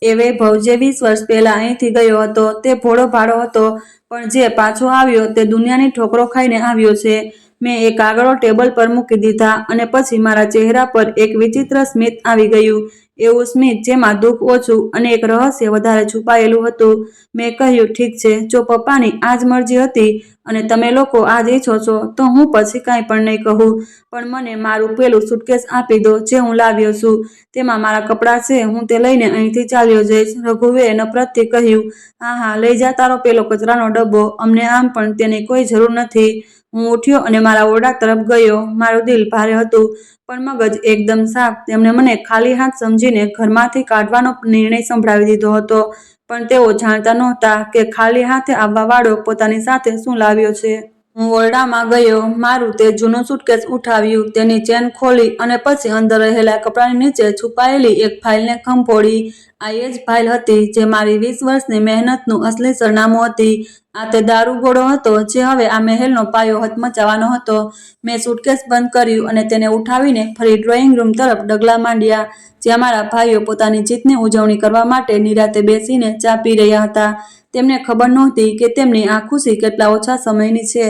એ વૈભવ જે 20 વર્ષ પહેલા અહીંથી ગયો હતો તે ભોળો ભાળો હતો પણ જે પાછો આવ્યો તે દુનિયાની ઠોકરો ખાઈને આવ્યો છે. મેં એ કાગળો ટેબલ પર મૂકી દીધા અને પછી મારા ચહેરા પર એક વિચિત્ર સ્મિત આવી ગયું. એવું સ્મિત જેમાં દુઃખ ઓછું અને એક રહસ્ય વધારે છુપાયેલું હતું. મેં કહ્યું, ઠીક છે, જો પપ્પાની આ જ મરજી હતી અને તમે લોકો આ જ ઈચ્છો છો તો હું પછી કાંઈ પણ નહીં કહું પણ મને મારું પેલું સુટકેસ આપી દો જે હું લાવ્યો છું. તેમાં મારા કપડાં છે, હું તે લઈને અહીંથી ચાલ્યો જઈશ. રઘુવીરે નફરતથી કહ્યું, હા હા, લઈ જા તારો પેલો કચરાનો ડબ્બો, અમને આમ પણ તેની કોઈ જરૂર નથી. હું ઉઠ્યો અને મારા ઓરડા તરફ ગયો. મારું દિલ ભારે હતું પણ મગજ એકદમ સાફ. તેમણે મને ખાલી હાથ સમજીને ઘરમાંથી કાઢવાનો નિર્ણય સંભળાવી દીધો હતો, પણ તેઓ જાણતા નહોતા કે ખાલી હાથે આવવાવાળો પોતાની સાથે શું લાવ્યો છે. હું ઓરડામાં ગયો, મારું તે જૂનું સુટકેસ ઉઠાવ્યું, તેની ચેન ખોલી અને પછી અંદર રહેલા કપડાની નીચે છુપાયેલી એક ફાઇલને ખંભોળી. આ એ જ ફાઇલ હતી જે મારી 20 વર્ષની મહેનતનું અસલી સરનામું હતી. આ તે દારૂગોળો હતો જે હવે આ મહેલનો પાયો હચમચાવવાનો હતો. મેં સુટકેસ બંધ કર્યું અને તેને ઉઠાવીને ફરી ડ્રોઈંગ રૂમ તરફ ડગલા માંડ્યા, જ્યાં મારા ભાઈઓ પોતાની જીતની ઉજવણી કરવા માટે નિરાંતે બેસીને ચા પી રહ્યા હતા. તેમને ખબર નહોતી કે તેમની આ ખુશી કેટલા ઓછા સમયની છે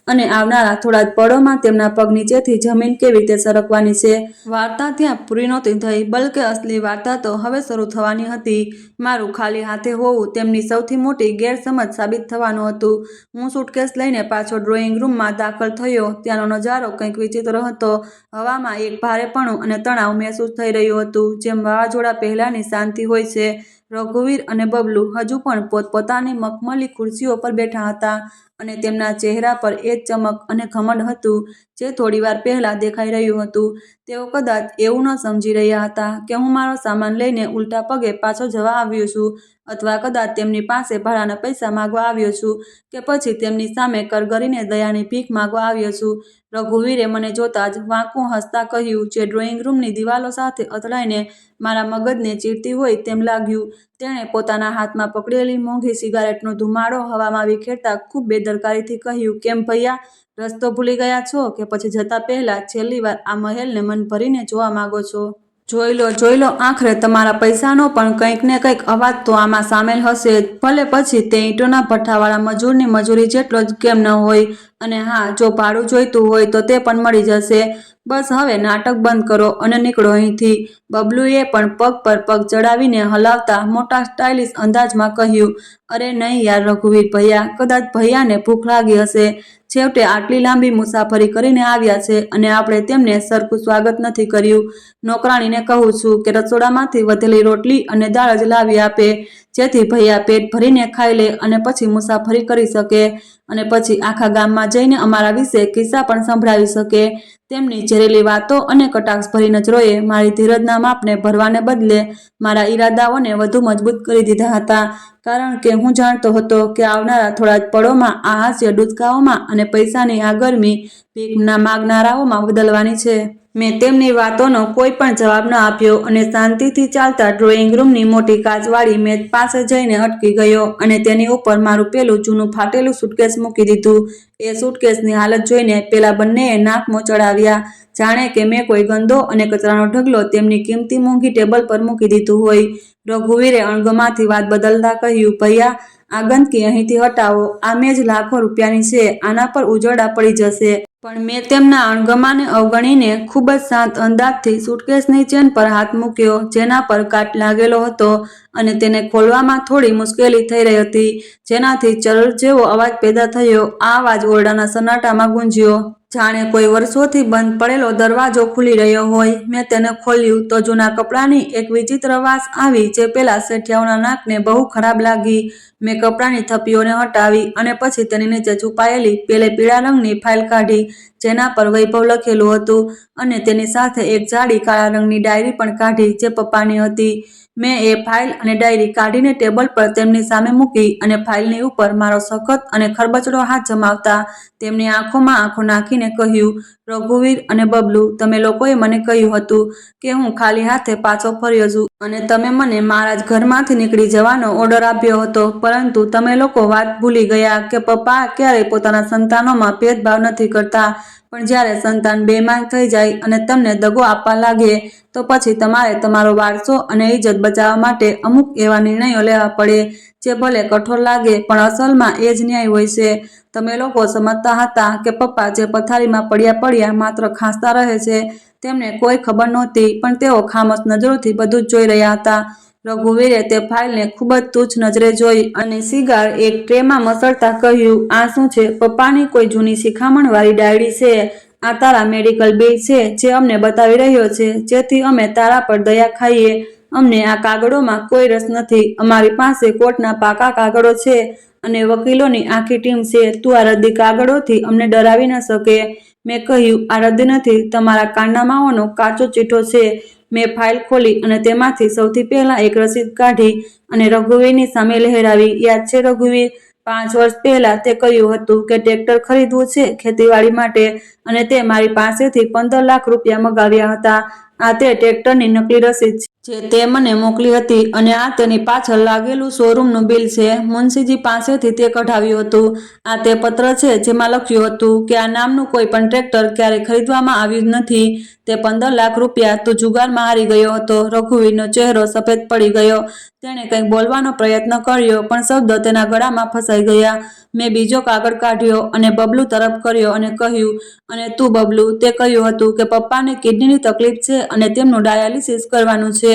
અને આવનારા થોડા જ પળોમાં તેમના પગ નીચેથી જમીન કેવી રીતે સરકવાની છે. વાર્તા ત્યાં પૂરી નહોતી થઈ, બલકે અસલી વાર્તા તો હવે શરૂ થવાની હતી. મારું ખાલી હાથે હોવું તેમની સૌથી મોટી ગેરસમજ સાબિત થવાનું હતું. હું સુટકેસ લઈને પાછો ડ્રોઈંગ રૂમમાં દાખલ થયો. ત્યાંનો નજારો કંઈક વિચિત્ર હતો. હવામાં એક ભારેપણું અને તણાવ મહેસૂસ થઈ રહ્યું હતું, જેમ વાવાઝોડા પહેલાની શાંતિ હોય છે. રઘુવીર અને બબલુ હજુ પણ પોતપોતાની મખમલી ખુરશીઓ પર બેઠા હતા અને તેમના ચહેરા પર એ જ ચમક અને ઘમંડ હતું જે થોડીવાર પહેલા દેખાઈ રહ્યું હતું. તેઓ કદાચ એવું ન સમજી રહ્યા હતા કે હું મારો સામાન લઈને ઉલટા પગે પાછો જવા આવ્યો છું, અથવા કદાચ તેમની પાસે ભાડાના પૈસા માંગવા આવ્યો છું, કે પછી તેમની સામે કરગરીને દયાની ભીખ માંગવા આવ્યો છું. રઘુવીરે મને જોતા જ વાંકું હસતા કહ્યું, જે ડ્રોઈંગ રૂમની દિવાલો સાથે અથડાઈને મારા મગજને ચીરતી હોય તેમ લાગ્યું. તેણે પોતાના હાથમાં પકડેલી મોંઘી સિગારેટનો ધુમાડો હવામાં વિખેરતા ખૂબ બેદરકારીથી કહ્યું, કેમ ભૈયા, રસ્તો ભૂલી ગયા છો કે પછી જતા પહેલા છેલ્લી વાર આ મહેલને મન ભરીને જોવા માંગો છો? જોઈ લો, આખરે તમારા પૈસાનો પણ કંઈક ને કંઈક અવાજ તો આમાં સામેલ હશે જ, ભલે પછી તે ઈંટોના ભઠ્ઠાવાળા મજૂરની મજૂરી જેટલો જ કેમ ન હોય. અને હા, જો ભાડું જોઈતું હોય તો તે પણ મળી જશે. બસ હવે નાટક બંધ કરો અને નીકળો અહીંથી. બબલુએ પણ પગ પર પગ ચડાવીને હલાવતા મોટા સ્ટાઇલિશ અંદાજમાં કહ્યું, અરે નહીં યાર રઘુવીર ભૈયા, કદાચ ભૈયાને ભૂખ લાગી હશે. છેવટે આટલી લાંબી મુસાફરી કરીને આવ્યા છે અને આપણે તેમને સરખું સ્વાગત નથી કર્યું. નોકરાણીને કહું છું કે રસોડામાંથી વધેલી રોટલી અને દાળ જ લાવી આપે, જેથી ભૈયા પેટ ભરીને ખાઈ લે અને પછી મુસાફરી કરી શકે, અને પછી આખા ગામમાં જઈને અમારા વિશે કિસ્સા પણ સંભળાવી શકે. તેમની ઝેરેલી વાતો અને કટાક્ષભરી નજરોએ મારી ધીરજના માપને ભરવાને બદલે મારા ઈરાદાઓને વધુ મજબૂત કરી દીધા હતા, કારણ કે હું જાણતો હતો કે આવનારા થોડા જ પળોમાં આ હાસ્ય ડૂચકાઓમાં અને પૈસાની આ ગરમી ભીખ માગનારાઓમાં બદલવાની છે. મેં તેમની વાતોનો કોઈ પણ જવાબ ન આપ્યો અને શાંતિથી ચાલતા ડ્રોઈંગ રૂમની મોટી કાચવાળી મેજ પાસે જઈને અટકી ગયો અને તેની ઉપર મારું પેલું જૂનું ફાટેલું સુટકેસ મૂકી દીધું. એ સુટકેસની હાલત જોઈને પેલા બંનેએ નાક મોચડાવ્યા, જાણે કે મેં કોઈ ગંદો અને કચરાનો ઢગલો તેમની કિંમતી મોંઘી ટેબલ પર મૂકી દીધું હોય. રઘુવીરે અણગમાથી વાત બદલતા કહ્યું, ભૈયા, આ ગંદકી અહીંથી હટાવો. આ મેજ લાખો રૂપિયાની છે, આના પર ઉજરડા પડી જશે. પણ મેં તેમના અણગમાને અવગણીને ખૂબ જ શાંત અંદાજથી સુટકેસની ચેન પર હાથ મૂક્યો, જેના પર કાટ લાગેલો હતો અને તેને ખોલવામાં થોડી મુશ્કેલી થઈ રહી હતી, જેનાથી ચરર જેવો અવાજ પેદા થયો. આ અવાજ ઓરડાના સન્નાટામાં ગુંજ્યો, જાણે કોઈ વર્ષોથી બંધ પડેલો દરવાજો ખુલી રહ્યો હોય. મેં તેને ખોલ્યું તો જૂના કપડાની એક વિચિત્ર વાસ આવી જે પેલા શેઠિયાઓના નાકને બહુ ખરાબ લાગી. મેં કપડાની થપ્પીઓને હટાવી અને પછી તેની નીચે છુપાયેલી પેલે પીળા રંગની ફાઇલ કાઢી, જેના પર વૈભવ લખેલું હતું, અને તેની સાથે એક જાડી કાળા રંગની ડાયરી પણ કાઢી જે પપ્પાની હતી. મેં એ ફાઇલ અને ડાયરી કાઢીને ટેબલ પર તેમની સામે મૂકી અને ફાઇલની ઉપર મારો સખત અને ખરબચડો હાથ જમાવતા તેમની આંખોમાં આંખો નાખીને કહ્યું, રઘુવીર અને બબલુ, તમે લોકોએ મને કહ્યું હતું કે હું ખાલી હાથે પાછો ફર્યો છું અને તમે મને મારા જ ઘરમાંથી નીકળી જવાનો ઓર્ડર આપ્યો હતો, પરંતુ તમે લોકો વાત ભૂલી ગયા કે પપ્પા ક્યારેય પોતાના સંતાનોમાં ભેદભાવ નથી કરતા. પણ જ્યારે સંતાન બેઈમાન થઈ જાય અને તમને દગો આપવા લાગે તો પછી તમારે તમારો વારસો અને ઇજ્જત બચાવવા માટે અમુક એવા નિર્ણયો લેવા પડે જે ભલે કઠોર લાગે પણ અસલમાં એ જ ન્યાય હોય છે. તમે લોકો સમજતા હતા કે પપ્પા જે પથારીમાં પડ્યા માત્ર ખાંસતા રહે છે, તેમને કોઈ ખબર નહોતી, પણ તેઓ ખામોશ નજરોથી બધું જ જોઈ રહ્યા હતા. રઘુવીરે તે ફાઇલને ખૂબ જ તુચ્છ નજરે જોઈ અને સિગાર એક ટ્રેમાં મસળતા કહ્યું, આ શું છે પપ્પાની કોઈ જૂની શિખામણવાળી ડાયરી છે? આ તારા મેડિકલ બિલ છે જે અમને બતાવી રહ્યો છે જેથી અમે તારા પર દયા ખાઈએ. અમને આ કાગળોમાં કોઈ રસ નથી. અમારી પાસે કોર્ટના પાકા કાગળો છે અને વકીલોની આખી ટીમ છે. તું આ રદ્દી કાગળોથી અમને ડરાવી ન શકે. મેં કહ્યું, આ રદ્દ નથી, તમારા કારનામાઓનો કાચો ચીઠો છે. મેં ફાઇલ ખોલી અને તેમાંથી સૌથી પહેલા એક રસીદ કાઢી અને રઘુવીરની સામે લહેરાવી. યાદ છે રઘુવીર, 5 વર્ષ પહેલા તે કહ્યું હતું કે ટ્રેક્ટર ખરીદવું છે ખેતીવાડી માટે અને તે મારી પાસેથી 15 લાખ રૂપિયા મગાવ્યા હતા. આ તે ટ્રેક્ટરની નકલી રસીદ છે જે તે મને મોકલી હતી અને આ તેની પાછળ લાગેલું શોરૂમનું બિલ છે. મુનશીજી પાસેથી તે કઢાવ્યું હતું. આ તે પત્ર છે જેમાં લખ્યું હતું કે આ નામનું કોઈ પણ ટ્રેક્ટર ક્યારેય ખરીદવામાં આવ્યું નથી. તે 15 લાખ રૂપિયા તું જુગારમાં હારી ગયો હતો. રઘુવીરનો ચહેરો સફેદ પડી ગયો. તેણે કંઈક બોલવાનો પ્રયત્ન કર્યો પણ શબ્દો તેના ગળામાં ફસાઈ ગયા. મેં બીજો કાગળ કાઢ્યો અને બબલુ તરફ કર્યો અને કહ્યું, અને તું બબલુ, તે કહ્યું હતું કે પપ્પાને કિડનીની તકલીફ છે અને તેમનું ડાયાલિસિસ કરવાનું છે.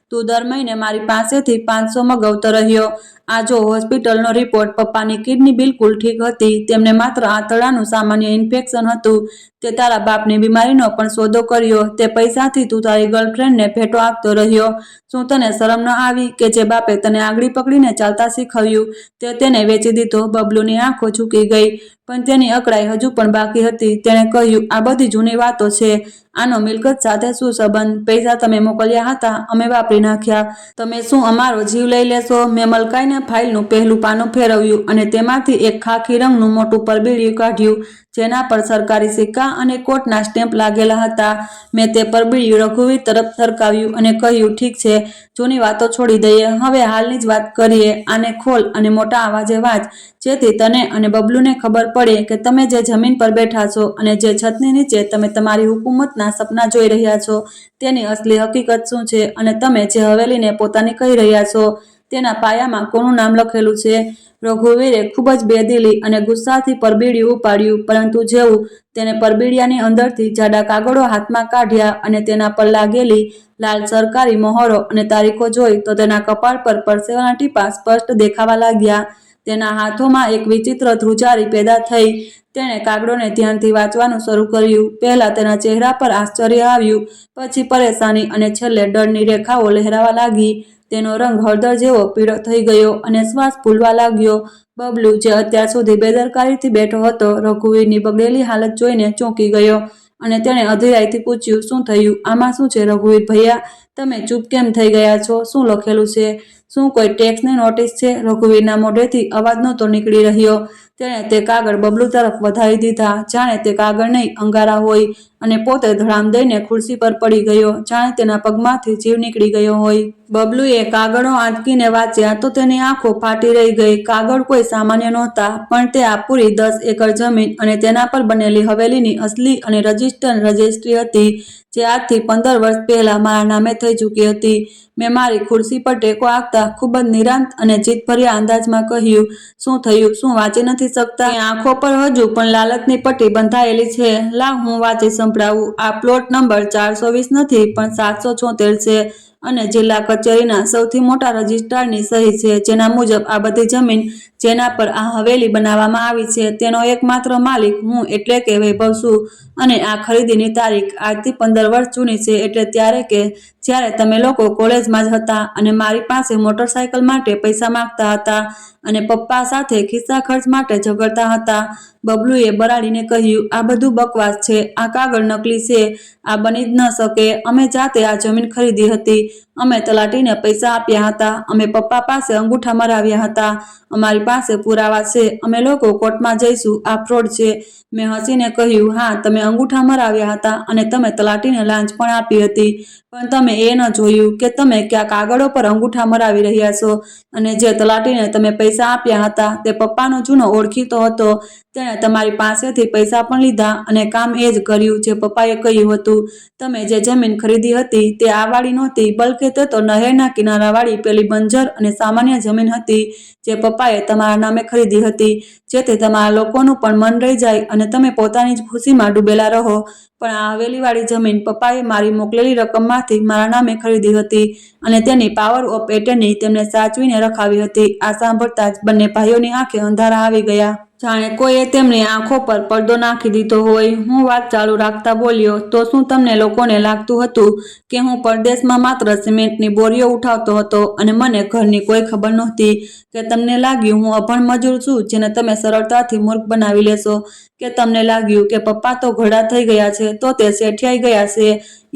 તું દર મહિને મારી પાસેથી 500 મગાવતો રહ્યો. આ જો હોસ્પિટલનો રિપોર્ટ. પપ્પાની કિડની બિલકુલ ઠીક હતી. તેમને માત્ર આંતરડાનું સામાન્ય ઇન્ફેક્શન હતું. તે તારા બાપની બીમારીનો પણ સોદો કર્યો. તે પૈસાથી તું તારી ગર્લફ્રેન્ડને ભેટો આપતો રહ્યો. શું તને શરમ ન આવી કે જે બાપે તને આંગળી પકડીને ચાલતા શીખવ્યું તે તેને વેચી દીધો? બબલુની આંખો ઝૂકી ગઈ પણ તેની અકળાઈ હજુ પણ બાકી હતી. તેણે કહ્યું, આ બધી જૂની વાતો છે. આનો મિલકત સાથે શું સંબંધ? પૈસા તમે મોકલ્યા હતા, અમે વાપરી નાખ્યા. તમે શું અમારો જીવ લઈ લેશો? મેં મલકાઈને ફાઇલનું પહેલું પાનું ફેરવ્યું અને તેમાંથી એક ખાખી રંગનું મોટું પરબીડિયું કાઢ્યું જેના પર સરકારી સિક્કા અને કોર્ટના સ્ટેમ્પ લાગેલા હતા. મેં તે પરબીડિયું રઘુવીર તરફ સરકાવ્યું અને કહ્યું, ઠીક છે, જૂની વાતો છોડી દઈએ, હવે હાલની જ વાત કરીએ. આને ખોલ અને મોટા અવાજે વાંચ જેથી તને અને બબલુને ખબર પડે કે તમે જે જમીન પર બેઠા છો અને જે છતની નીચે તમે તમારી હુકુમતના સપના જોઈ રહ્યા છો તેની અસલી હકીકત શું છે અને તમે જે હવેલીને પોતાની કહી રહ્યા છો તેના પાયામાં કોનું નામ લખેલું છે. રઘુવીરે ખૂબ જ બેદિલી અને ગુસ્સાથી પરબીડિયું ઉપાડ્યું પરંતુ જેવું તેને પરબીડિયાની અંદરથી જાડા કાગળો હાથમાં કાઢ્યા અને તેના પર લાગેલી લાલ સરકારી મહોરો અને તારીખો જોઈ તો તેના કપાળ પર પરસેવાના ટીપાં સ્પષ્ટ દેખાવા લાગ્યા. તેના હાથોમાં એક વિચિત્ર ધ્રુજારી પેદા થઈ. તેણે કાગળોને ધ્યાનથી વાંચવાનું શરૂ કર્યું. પહેલા તેના ચહેરા પર આશ્ચર્ય આવ્યું, પછી પરેશાની અને છેલ્લે ડરની રેખાઓ લહેરાવા લાગી. તેનો રંગ હળદર જેવો પીળો થઈ ગયો અને શ્વાસ ફૂલવા લાગ્યો. બબલુ, જે અત્યાર સુધી બેદરકારીથી બેઠો હતો, રઘુવીરની બગડેલી હાલત જોઈને ચોંકી ગયો અને તેણે અધીરાઈથી પૂછ્યું, શું થયું? આમાં શું છે રઘુવીર ભૈયા? તમે ચૂપ કેમ થઈ ગયા છો? શું લખેલું છે? શું કોઈ ટેક્સની નોટિસ છે? રઘુવીરના મોઢેથી અવાજ નહોતો નીકળી રહ્યો. તેણે તે કાગળ બબલુ તરફ વધારી દીધા જાણે તે કાગળ નહીં અંગારા હોય અને પોતે ધડામ દઈને ખુરશી પર પડી ગયો જાણે તેના પગમાંથી જીવ નીકળી ગયો હોય. બબલુએ કાગળો આંચકીને વાંચ્યા તો તેની આંખો ફાટી રહી ગઈ. કાગળ કોઈ સામાન્ય નહોતા પણ તે આ પૂરી 10 એકર જમીન અને તેના પર બનેલી હવેલીની અસલી અને રજિસ્ટર્ડ રજિસ્ટ્રી હતી જે આજથી 15 વર્ષ પહેલા મારા નામે થઈ ચૂકી હતી. મેં મારી ખુરશી પર ટેકો આપતા ખૂબ જ નિરાંત અને જીદભર્યા અંદાજમાં કહ્યું, શું થયું? શું વાંચી નથી શકતા? આંખો પર હજુ પણ લાલચની પટ્ટી બંધાયેલી છે. લાવ હું વાંચી સંભળાવું. આ પ્લોટ નંબર 420 નથી પણ 774 છે અને જિલ્લા કચેરીના સૌથી મોટા રજિસ્ટ્રારની સહી છે જેના મુજબ આ બધી જમીન જેના પર આ હવેલી બનાવવામાં આવી છે તેનો એકમાત્ર માલિક હું એટલે કે વૈભવ છું. અને આ ખરીદીની તારીખ આજથી 15 વર્ષ જૂની છે એટલે ત્યારે કે જ્યારે તમે લોકો કોલેજમાં જ હતા અને મારી પાસે મોટરસાયકલ માટે પૈસા માંગતા હતા અને પપ્પા સાથે ખિસ્સા ખર્ચ માટે ઝઘડતા હતા. બબલુએ બરાડીને કહ્યું, આ બધું બકવાસ છે. આ કાગળ નકલી છે. આ બની જ ન શકે. અમે જાતે આ જમીન ખરીદી હતી. અમે તલાટીને પૈસા આપ્યા હતા. અમે પપ્પા પાસે અંગૂઠા મરાવ્યા હતા. અમારી પાસે પુરાવા છે. અમે લોકો કોર્ટમાં જઈશું. આ ફ્રોડ છે. મેં હસીને કહ્યું, હા, તમે અંગૂઠા મરાવ્યા હતા અને તમે તલાટીને લાંચ પણ આપી હતી પણ તમે એ ન જોયું કે તમે કયા કાગળો પર અંગૂઠા મરાવી રહ્યા છો અને જે તલાટીને તમે પૈસા આપ્યા હતા તે પપ્પાનો જૂનો ઓળખીતો હતો. તેણે તમારી પાસેથી પૈસા પણ લીધા અને કામ એ જ કર્યું જે પપ્પાએ કહ્યું હતું. તમે જે જમીન ખરીદી હતી તે આ વાળી નહોતી બલકે તે તો નહેરના કિનારાવાળી પેલી બંજર અને સામાન્ય જમીન હતી જે પપ્પાએ તમારા નામે ખરીદી હતી જેથી તમારા લોકોનું પણ મન રહી જાય અને તમે પોતાની જ ખુશીમાં ડૂબેલા રહો. પણ આ હવેલીવાળી જમીન પપ્પાએ મારી મોકલેલી રકમમાંથી મારા નામે ખરીદી હતી અને તેની પાવર ઓફ એટર્ની તેમને સાચવીને રખાવી હતી. આ સાંભળતા જ બંને ભાઈઓની આંખે અંધારા આવી ગયા, જાણે કોઈએ તેમની આંખો પર પડદો નાખી દીધો હોય. હું વાત ચાલુ રાખતા બોલ્યો, તો શું તમને લોકોને લાગતું હતું કે હું પરદેશમાં માત્ર સિમેન્ટની બોરીઓ ઉઠાવતો હતો અને મને ઘરની કોઈ ખબર નહોતી? કે તમને લાગ્યું હું અભણ મજૂર છું જેને તમે સરળતાથી મૂર્ખ બનાવી લેશો? કે તમને લાગ્યું કે પપ્પા તો ઘરડા થઈ ગયા છે તો તે શેઠિયાઈ ગયા છે?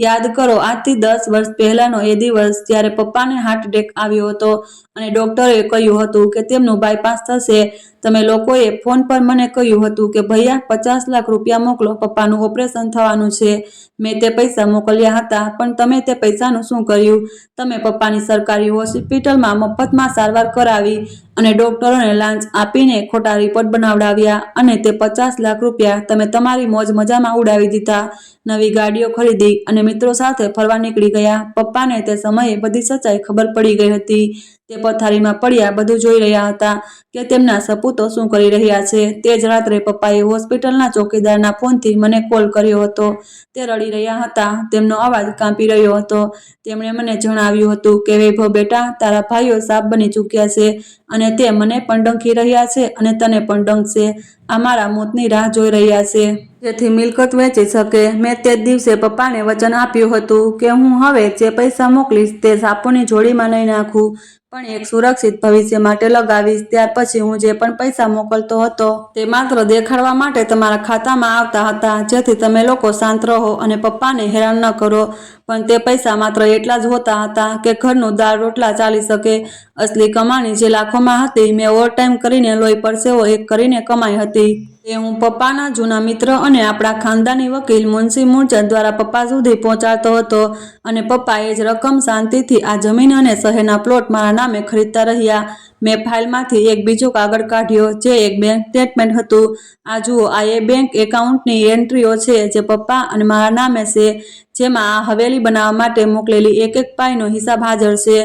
યાદ કરો આજથી 10 વર્ષ પહેલાનો એ દિવસ જ્યારે પપ્પાને હાર્ટ એટેક આવ્યો હતો અને ડોક્ટરે કહ્યું હતું કે તેમનું બાયપાસ થશે. તમે લોકોએ ફોન પર મને કહ્યું હતું કે ભૈયા 50 લાખ રૂપિયા મોકલો, પપ્પાનું ઓપરેશન થવાનું છે. મેં તે પૈસા મોકલ્યા હતા, પણ તમે તે પૈસાનું શું કર્યું? તમે પપ્પાની સરકારી હોસ્પિટલમાં મફતમાં સારવાર કરાવી અને ડોક્ટરોને લાંચ આપીને ખોટા રિપોર્ટ બનાવડાવ્યા અને તે 50 લાખ રૂપિયા તમે તમારી મોજ મજામાં ઉડાવી દીધા. નવી ગાડીઓ ખરીદી અને મિત્રો સાથે ફરવા નીકળી ગયા. પપ્પાને તે સમયે બધી સચ્ચાઈ ખબર પડી ગઈ હતી. તે પથારીમાં પડ્યા બધું જોઈ રહ્યા હતા કે તેમના સપૂતો શું કરી રહ્યા છે. તે જ રાત્રે પપ્પાએ હોસ્પિટલના ચોકીદારના ફોનથી મને કોલ કર્યો હતો. તે રડી રહ્યા હતા, તેમનો અવાજ કાંપી રહ્યો હતો. તેમણે મને જણાવ્યું હતું કે વૈભવ બેટા, તારા ભાઈઓ સાપ બની ચૂક્યા છે અને તે મને પણ ડંખી રહ્યા છે અને તને પણ ડંખશે. આ મારા મોતની રાહ જોઈ રહ્યા છે જેથી મિલકત વેચી શકે. મેં તે જ દિવસે પપ્પાને વચન આપ્યું હતું કે હું હવે જે પૈસા મોકલીશ તે સાપોની જોડીમાં નહીં નાખું, પણ એક સુરક્ષિત ભવિષ્ય માટે લગાવીશ. ત્યાર પછી હું જે પણ પૈસા મોકલતો હતો તે માત્ર દેખાડવા માટે તમારા ખાતામાં આવતા હતા જેથી તમે લોકો શાંત રહો અને પપ્પાને હેરાન ન કરો. પણ તે પૈસા માત્ર એટલા જ હોતા હતા કે ઘરનું દાળ રોટલા ચાલી શકે. અસલી કમાણી જે લાખોમાં હતી મેં ઓવરટાઈમ કરીને લોહી પરસેવો એક કરીને કમાઈ હતી. તે હું પપ્પાના જૂના મિત્ર અને આપણા ખાનદાની વકીલ મુનશી મૂળચંદ દ્વારા પપ્પા સુધી પહોંચાડતો હતો અને પપ્પા એ જ રકમ શાંતિથી આ જમીન અને શહેરના પ્લોટ મારા નામે ખરીદતા રહ્યા. મેં ફાઇલમાંથી એક બીજો કાગળ કાઢ્યો જે એક બેંક સ્ટેટમેન્ટ હતું. આ જુઓ, આ એ બેંક એકાઉન્ટની એન્ટ્રીઓ છે જે પપ્પા અને મારા નામે છે, જેમાં આ હવેલી બનાવવા માટે મોકલેલી એક એક પાઈનો હિસાબ હાજર છે.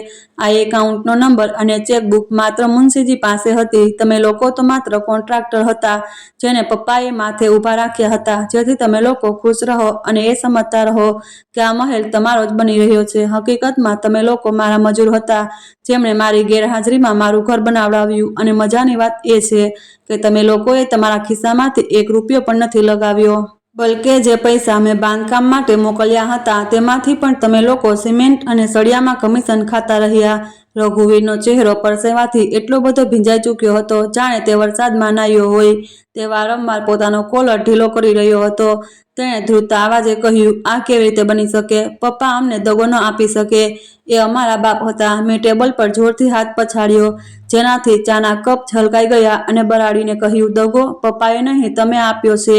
આ એકાઉન્ટનો નંબર અને ચેકબુક માત્ર મુનશીજી પાસે હતી. તમે લોકો તો માત્ર કોન્ટ્રાક્ટર હતા જેને પપ્પાએ માથે ઊભા રાખ્યા હતા જેથી તમે લોકો ખુશ રહો અને એ સમજતા રહો કે આ મહેલ તમારો જ બની રહ્યો છે. હકીકતમાં તમે લોકો મારા મજૂર હતા જેમણે મારી ગેરહાજરીમાં મારું ઘર બનાવડાવ્યું અને મજાની વાત એ છે કે તમે લોકોએ તમારા ખિસ્સામાંથી 1 રૂપિયો પણ નથી લગાવ્યો. બલકે જે પૈસા મેં બાંધકામ માટે મોકલ્યા હતા તેમાંથી પણ તમે લોકો સિમેન્ટ અને સળિયામાં કમિશન ખાતા રહ્યા. રઘુવીરનો ચહેરો પરસેવાથી એટલો બધો ભીંજાઈ ચૂક્યો હતો જાણે તે વરસાદમાં નાહ્યો હોય. તે વારંવાર પોતાનો કોલર ઢીલો કરી રહ્યો હતો. તેણે ધ્રુજતા આવાજે કહ્યું, આ કેવી રીતે બની શકે? પપ્પા અમને દગો ન આપી શકે. એ અમારા બાપ હતા. મેં ટેબલ પર જોરથી હાથ પછાડ્યો જેનાથી ચાના કપ છલકાઈ ગયા અને બરાડીને કહ્યું, દગો પપ્પાએ નહીં, તમે આપ્યો છે.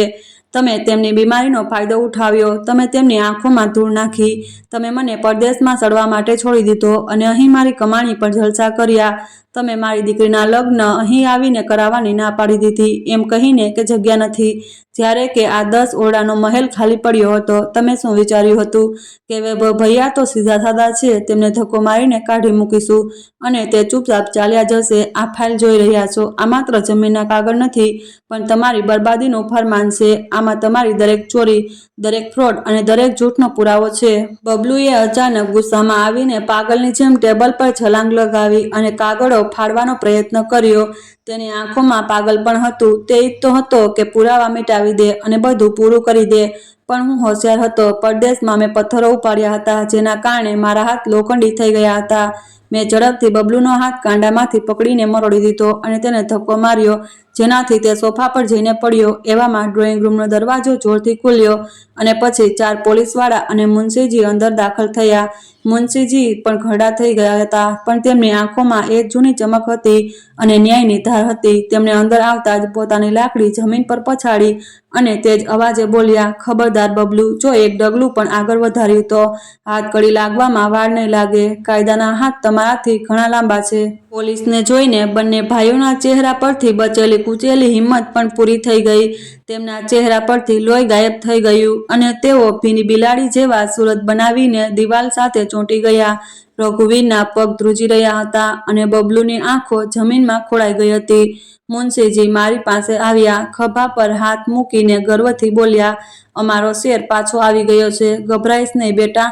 તમે તેમની બીમારીનો ફાયદો ઉઠાવ્યો. તમે તેમની આંખોમાં ધૂળ નાખી. તમે મને પરદેશમાં સડવા માટે છોડી દીધો અને અહીં મારી કમાણી પર જલસા કર્યા. તમે મારી દીકરીના લગ્ન અહીં આવીને કરાવવાની ના પાડી દીધી એમ કહીને કે જગ્યા નથી. જ્યારે કે આ 10 ઓરડાનો મહેલ ખાલી પડ્યો હતો. તમે શું વિચાર્યું હતું કે વૈભવ ભૈયા તો સીધા સાદા છે, તેમને ધક્કો મારીને કાઢી મૂકીશું અને તે ચૂપચાપ ચાલ્યા જશે? આ ફાઇલ જોઈ રહ્યા છો, આ માત્ર જમીનના કાગળ નથી પણ તમારી બરબાદીનું ફરમાન છે. આમાં તમારી દરેક ચોરી, દરેક ફ્રોડ અને દરેક જૂઠનો પુરાવો છે. બબલુએ અચાનક ગુસ્સામાં આવીને પાગલની જેમ ટેબલ પર છલાંગ લગાવી અને કાગળો ફાડવાનો પ્રયત્ન કર્યો. તેની આંખોમાં પાગલપણ હતું. તે ઈચ્છતો હતો કે પુરાવા મિટાવી દે અને બધું પૂરું કરી દે. પણ હું હોશિયાર હતો. પરદેશમાં મેં પથ્થરો ઉપાડ્યા હતા જેના કારણે મારા હાથ લોખંડી થઈ ગયા હતા. મેં ઝડપથી બબલુનો હાથ કાંડામાંથી પકડીને મરોડી દીધો અને તેને ધક્કો માર્યો જેનાથી તે સોફા પર જઈને પડ્યો. એવામાં ડ્રોઈંગ રૂમનો દરવાજો જોરથી ખુલ્યો અને પછી 4 પોલીસવાળા અને મુનશીજી અંદર દાખલ થયા. મુનશીજી પણ ઘરડા થઈ ગયા હતા પણ તેમની આંખોમાં એ જૂની ચમક હતી અને ન્યાયની ધાર હતી. તેમણે અંદર આવતા જ પોતાની લાકડી જમીન પર પછાડી અને તેજ અવાજે બોલ્યા, ખબરદાર બબલુ, જો એક ડગલું પણ આગળ વધાર્યું તો હાથકડી લાગવામાં વાર નહીં લાગે. કાયદાના હાથ તમારાથી ઘણા લાંબા છે. પોલીસને જોઈને બંને ભાઈઓના ચહેરા પરથી બચેલી કૂચેલી હિંમત પણ પૂરી થઈ ગઈ. તે તેમના ચહેરા પરથી લોહી ગાયબ થઈ ગયું અને તેઓ ભીની બિલાડી જેવા સુરત બનાવીને દિવાલ સાથે ચોંટી ગયા. રઘુવીરના પગ ધ્રુજી રહ્યા હતા અને બબલુની આંખો જમીનમાં ખોળાઈ ગઈ હતી. મુનશીજી મારી પાસે આવ્યા, ખભા પર હાથ મૂકીને ગર્વથી બોલ્યા, અમારો શેર પાછો આવી ગયો છે. ગભરાઈશ નહીં બેટા,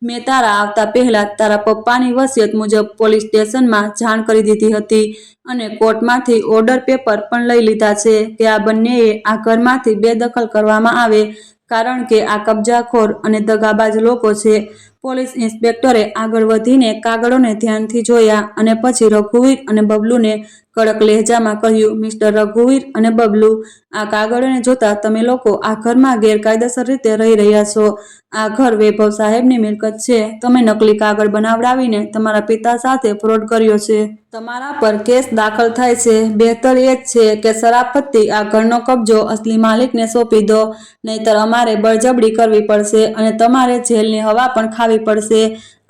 મેં તારા આવતા પહેલા તારા પપ્પાની વસિયત મુજબ પોલીસ સ્ટેશનમાં જાણ કરી દીધી હતી અને કોર્ટમાંથી ઓર્ડર પેપર પણ લઈ લીધા છે કે આ બંનેએ આ ઘરમાંથી બેદખલ કરવામાં આવે, કારણ કે આ કબજાખોર અને દગાબાજ લોકો છે. પોલીસ ઇન્સ્પેક્ટરે આગળ વધીને કાગળોને ધ્યાનથી જોયા અને પછી રઘુવીર અને બબલુને કડક લહેજામાં કહ્યું, મિસ્ટર રઘુવીર અને બબલુ, આ કાગળોને જોતા તમે લોકો આ ઘરમાં ગેરકાયદેસર રીતે રહી રહ્યા છો. આ ઘર વૈભવ સાહેબની મિલકત છે. તમે નકલી કાગળ બનાવડાવીને તમારા પિતા સાથે ફ્રોડ કર્યો છે. તમારા પર કેસ દાખલ થાય છે. બહેતર એ જ છે કે શરાફતથી આ ઘરનો કબજો અસલી માલિકને સોંપી દો, નહીંતર અમારે બળજબરી કરવી પડશે અને તમારે જેલની હવા પણ ખાવી પડશે.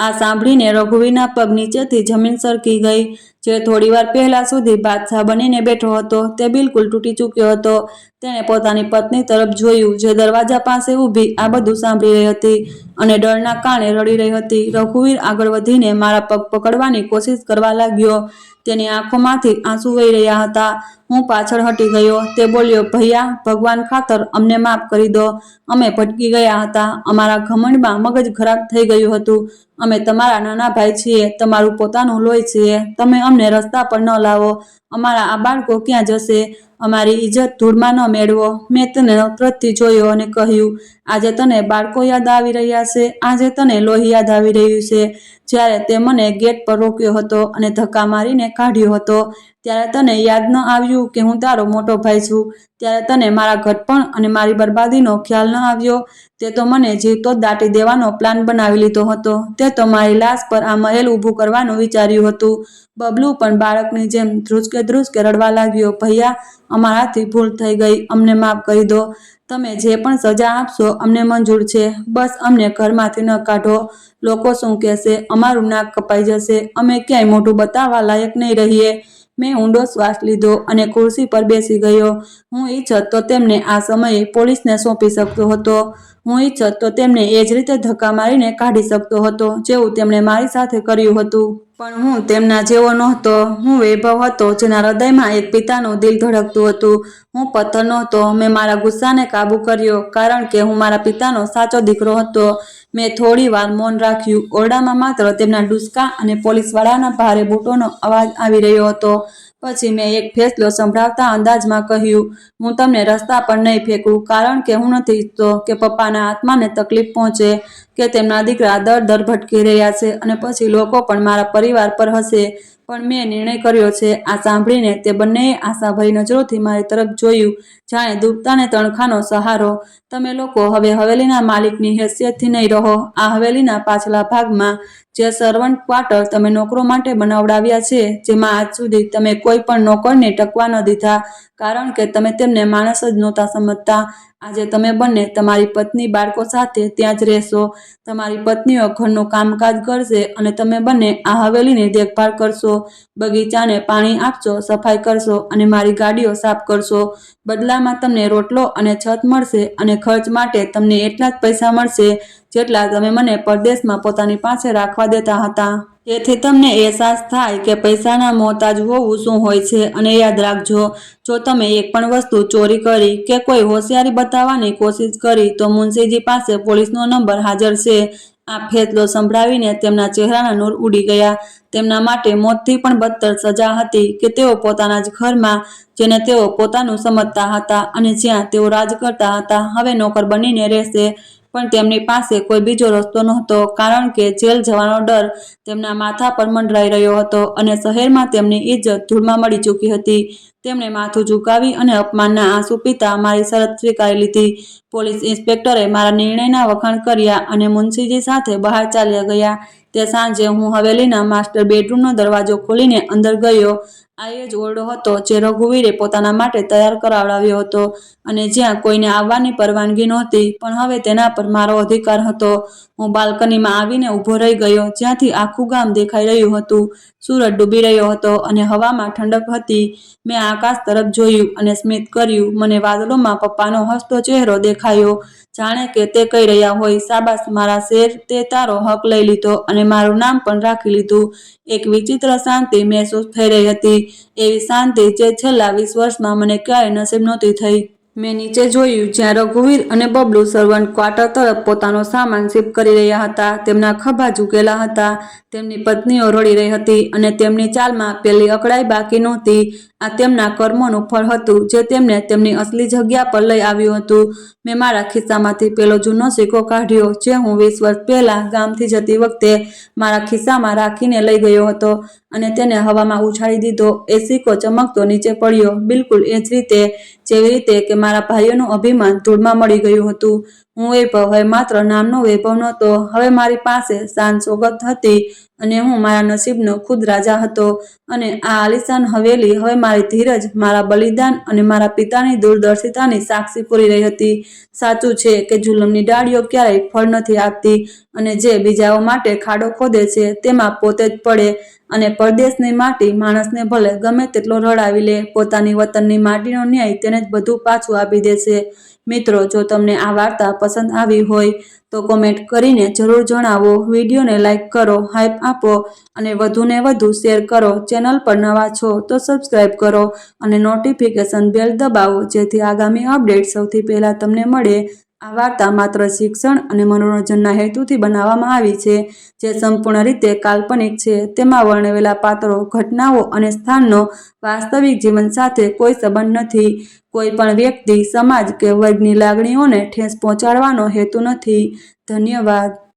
આ સાંભળીને રઘુવીરના પગ નીચેથી જમીન સરકી ગઈ. જે થોડીવાર પહેલા સુધી બાદશાહ બનીને બેઠો હતો તે બિલકુલ તૂટી ચૂક્યો હતો. તેણે પોતાની પત્ની તરફ જોયું, જે દરવાજા પાસે ઊભી આ બધું સાંભળી રહી હતી અને ડરના કારણે રડી રહી હતી. રઘુવીર આગળ વધીને મારા પગ પકડવાની કોશિશ કરવા લાગ્યો. તેની આંખોમાંથી આંસુ વહી રહ્યા હતા. હું પાછળ હટી ગયો. તે બોલ્યો, ભૈયા, ભગવાન ખાતર અમને માફ કરી દો. અમે ભટકી ગયા હતા. અમારા ઘમંડમાં મગજ ખરાબ થઈ ગયું હતું. અમે તમારા નાના ભાઈ છીએ, તમારું પોતાનું લોહી છીએ. તમે અમને રસ્તા પર ન લાવો. અમારા આ બાળકો ક્યાં જશે? અમારી ઇજ્જત ધૂળમાં ન મેળવો. મેં તેને નફરતથી જોયો અને કહ્યું, આજે તને બાળકો યાદ આવી રહ્યા છે? આજે તને લોહી યાદ આવી રહ્યું છે? જ્યારે તે મને ગેટ પર રોક્યો હતો અને ધક્કા મારીને કાઢ્યો હતો, ત્યારે તને યાદ ન આવ્યું કે હું તારો મોટો ભાઈ છું? ત્યારે તને મારા ઘડપણ અને મારી બરબાદીનો ખ્યાલ ન આવ્યો? તે તો મને જીવતો જ દાટી દેવાનો પ્લાન બનાવી લીધો હતો. તે તો મારી લાશ પર આ મહેલ ઊભું કરવાનું વિચાર્યું હતું. બબલુ પણ બાળકની જેમ ધ્રુજકે રડવા લાગ્યો. ભૈયા, અમારાથી ભૂલ થઈ ગઈ. અમને માફ કરી દો. તમે જે પણ સજા આપશો અમને મંજૂર છે. બસ અમને ઘરમાંથી ન કાઢો. લોકો શું કહેશે? અમારું નાક કપાઈ જશે. અમે ક્યાંય મોઢું બતાવવા લાયક નહીં રહીએ. મેં ઊંડો શ્વાસ લીધો અને ખુરશી પર બેસી ગયો. હું ઈચ્છત તો તેમને આ સમયે પોલીસને સોંપી શકતો હતો. હું ઈચ્છત તો તેમને એ જ રીતે ધક્કા મારીને કાઢી શકતો હતો જેવું તેમણે મારી સાથે કર્યું હતું. પણ હું તેમના જેવો નહોતો. હું વૈભવ હતો, જેના હૃદયમાં એક પિતાનું દિલ ધડકતું હતું. હું પથ્થર નહોતો. મેં મારા ગુસ્સાને કાબૂ કર્યો, કારણ કે હું મારા પિતાનો સાચો દીકરો હતો. મેં થોડી વાર મૌન રાખ્યું. ઓરડામાં માત્ર તેમના ડૂસકા અને પોલીસવાળાના ભારે બૂટોનો અવાજ આવી રહ્યો હતો. પછી મેં એક ફેંસલો સંભળાવતા અંદાજમાં કહ્યું, હું તમને રસ્તા પર નહીં ફેંકું, કારણ કે હું નથી ઈચ્છતો કે પપ્પાના આત્માને તકલીફ પહોંચે કે તેમના દીકરા દર ભટકી રહ્યા છે અને પછી લોકો પણ મારા પરિવાર પર હશે. પણ મેં નિર્ણય કર્યો છે. આ સાંભળીને તે બંનેએ આશાભરી નજરોથી મારી તરફ જોયું, જાણે ડૂબતાને તણખાનો સહારો. તમે લોકો હવે હવેલીના માલિકની હેસિયતથી નહીં રહો. આ હવેલીના પાછલા ભાગમાં જે સર્વન્ટ ક્વાર્ટર તમે નોકરો માટે બનાવડાવ્યા છે, જેમાં આજ સુધી તમે કોઈ પણ નોકરને ટકવા ન દીધા, કારણ કે તમે તેમને માણસ જ નહોતા સમજતા, આજે તમે બંને તમારી પત્ની બાળકો સાથે ત્યાં જ રહેશો. તમારી પત્નીઓ ઘરનું કામકાજ કરશે અને તમે બંને આ હવેલીની દેખભાળ કરશો. બગીચાને પાણી આપશો, સફાઈ કરશો અને મારી ગાડીઓ સાફ કરશો. બદલામાં તમને રોટલો અને છત મળશે અને ખર્ચ માટે તમને એટલા જ પૈસા મળશે જેટલા તમે મને પરદેશમાં પોતાની પાસે રાખવા દેતા હતા. તેથી તમને અહેસાસ થાય કે પૈસાના મોહતાજ હોવું શું હોય છે. અને યાદ રાખજો, જો તમે એક પણ વસ્તુ ચોરી કરી કે કોઈ હોશિયારી બતાવવાની કોશિશ કરી તો મુનશીજી પાસે પોલીસનો નંબર હાજર છે. આ ફેંસલો સંભળાવીને તેમના ચહેરાના નૂર ઉડી ગયા. તેમના માટે મોતથી પણ બદતર સજા હતી કે તેઓ પોતાના જ ઘરમાં, જેને તેઓ પોતાનું સમજતા હતા અને જ્યાં તેઓ રાજ કરતા હતા, હવે નોકર બનીને રહેશે. પણ તેમની પાસે કોઈ બીજો રસ્તો નહોતો, કારણ કે જેલ જવાનો ડર તેમના માથા પર મંડરાઈ રહ્યો હતો અને શહેરમાં તેમની ઇજ્જત ધૂળમાં મળી ચૂકી હતી. તેમણે માથું ઝુકાવી અને અપમાનના આંસુ પીતા મારી શરત સ્વીકારી લીધી. પોલીસ ઇન્સ્પેક્ટરે મારા નિર્ણયના વખાણ કર્યા અને મુનશીજી સાથે બહાર ચાલ્યા ગયા. તે સાંજે હું હવેલીના માસ્ટર બેડરૂમનો દરવાજો ખોલીને અંદર ગયો. આ એ જ ઓરડો હતો જે રઘુવીરે પોતાના માટે તૈયાર કરાવડાવ્યો હતો અને જ્યાં કોઈને આવવાની પરવાનગી નહોતી, પણ હવે તેના પર મારો અધિકાર હતો. હું બાલ્કનીમાં આવીને ઊભો રહી ગયો, જ્યાંથી આખું ગામ દેખાઈ રહ્યું હતું. સૂરજ ડૂબી રહ્યો હતો અને હવામાં ઠંડક હતી. મેં આકાશ તરફ જોયું અને સ્મિત કર્યું. મને વાદળોમાં પપ્પાનો હસતો ચહેરો દેખાયો, જાણે કે તે કહી રહ્યા હોય, શાબાશ મારા શેર, તે તારો હક લઈ લીધો અને મારું નામ પણ રાખી લીધું. એક વિચિત્ર શાંતિ મહેસૂસ થઈ રહી હતી, એવી શાંતિ જે છેલ્લા 20 વર્ષમાં મને ક્યારેય નસીબ નહોતી થઈ. મેં નીચે જોયું જ્યાં રઘુવીર અને બબલુ સર્વન્ટ ક્વાર્ટર તરફ પોતાનો સામાન શિફ્ટ કરી રહ્યા હતા. તેમના ખભા ઝૂકેલા હતા, તેમની પત્નીઓ રડી રહી હતી અને તેમની ચાલમાં પેલી અકળાઈ બાકી નહોતી. આ તેમના કર્મોનું ફળ હતું જે તેમને તેમની અસલી જગ્યા પર લઈ આવ્યું હતું. મેં મારા ખિસ્સામાંથી પેલો જૂનો સિક્કો કાઢ્યો જે હું 20 વર્ષ પહેલા ગામથી જતી વખતે મારા ખિસ્સામાં રાખીને લઈ ગયો હતો અને તેને હવામાં ઉછાળી દીધો. એ સિક્કો ચમકતો નીચે પડ્યો, બિલકુલ એ જ રીતે જેવી રીતે કે મારા ભાઈઓનું અભિમાન ધૂળમાં મળી ગયું હતું. હું વૈભવ હવે માત્ર નામનો વૈભવ નહોતો, હવે મારી પાસે શાન સોગંદ હતી અને હું મારા નસીબનો ખુદ રાજા હતો. અને આ આલિશાન હવેલી હવે મારી ધીરજ, મારા બલિદાન અને મારા પિતાની દૂરદર્શિતાની સાક્ષી પૂરી રહી હતી. સાચું છે કે જુલમની ડાળીઓ ક્યારેય ફળ નથી આપતી અને જે બીજાઓ માટે ખાડો ખોદે છે તેમાં પોતે જ પડે. અને પરદેશની માટી માણસને ભલે ગમે તેટલો રડાવી લે, પોતાની વતનની માટીનો ન્યાય તેને જ બધું પાછું આપી દેશે. મિત્રો, જો તમને આ વાર્તા પસંદ આવી હોય તો કોમેન્ટ કરીને જરૂર જણાવો. વિડીયોને લાઇક કરો, હાઈપ આપો અને વધુને વધુ શેર કરો. ચેનલ પર નવા છો તો સબસ્ક્રાઈબ કરો અને નોટિફિકેશન બેલ દબાવો જેથી આગામી અપડેટ સૌથી પહેલાં તમને મળે. આ વાર્તા માત્ર શિક્ષણ અને મનોરંજનના હેતુથી બનાવવામાં આવી છે, જે સંપૂર્ણ રીતે કાલ્પનિક છે. તેમાં વર્ણવેલા પાત્રો, ઘટનાઓ અને સ્થાનનો વાસ્તવિક જીવન સાથે કોઈ સંબંધ નથી. કોઈ પણ વ્યક્તિ, સમાજ કે વર્ગની લાગણીઓને ઠેસ પહોંચાડવાનો હેતુ નથી. ધન્યવાદ.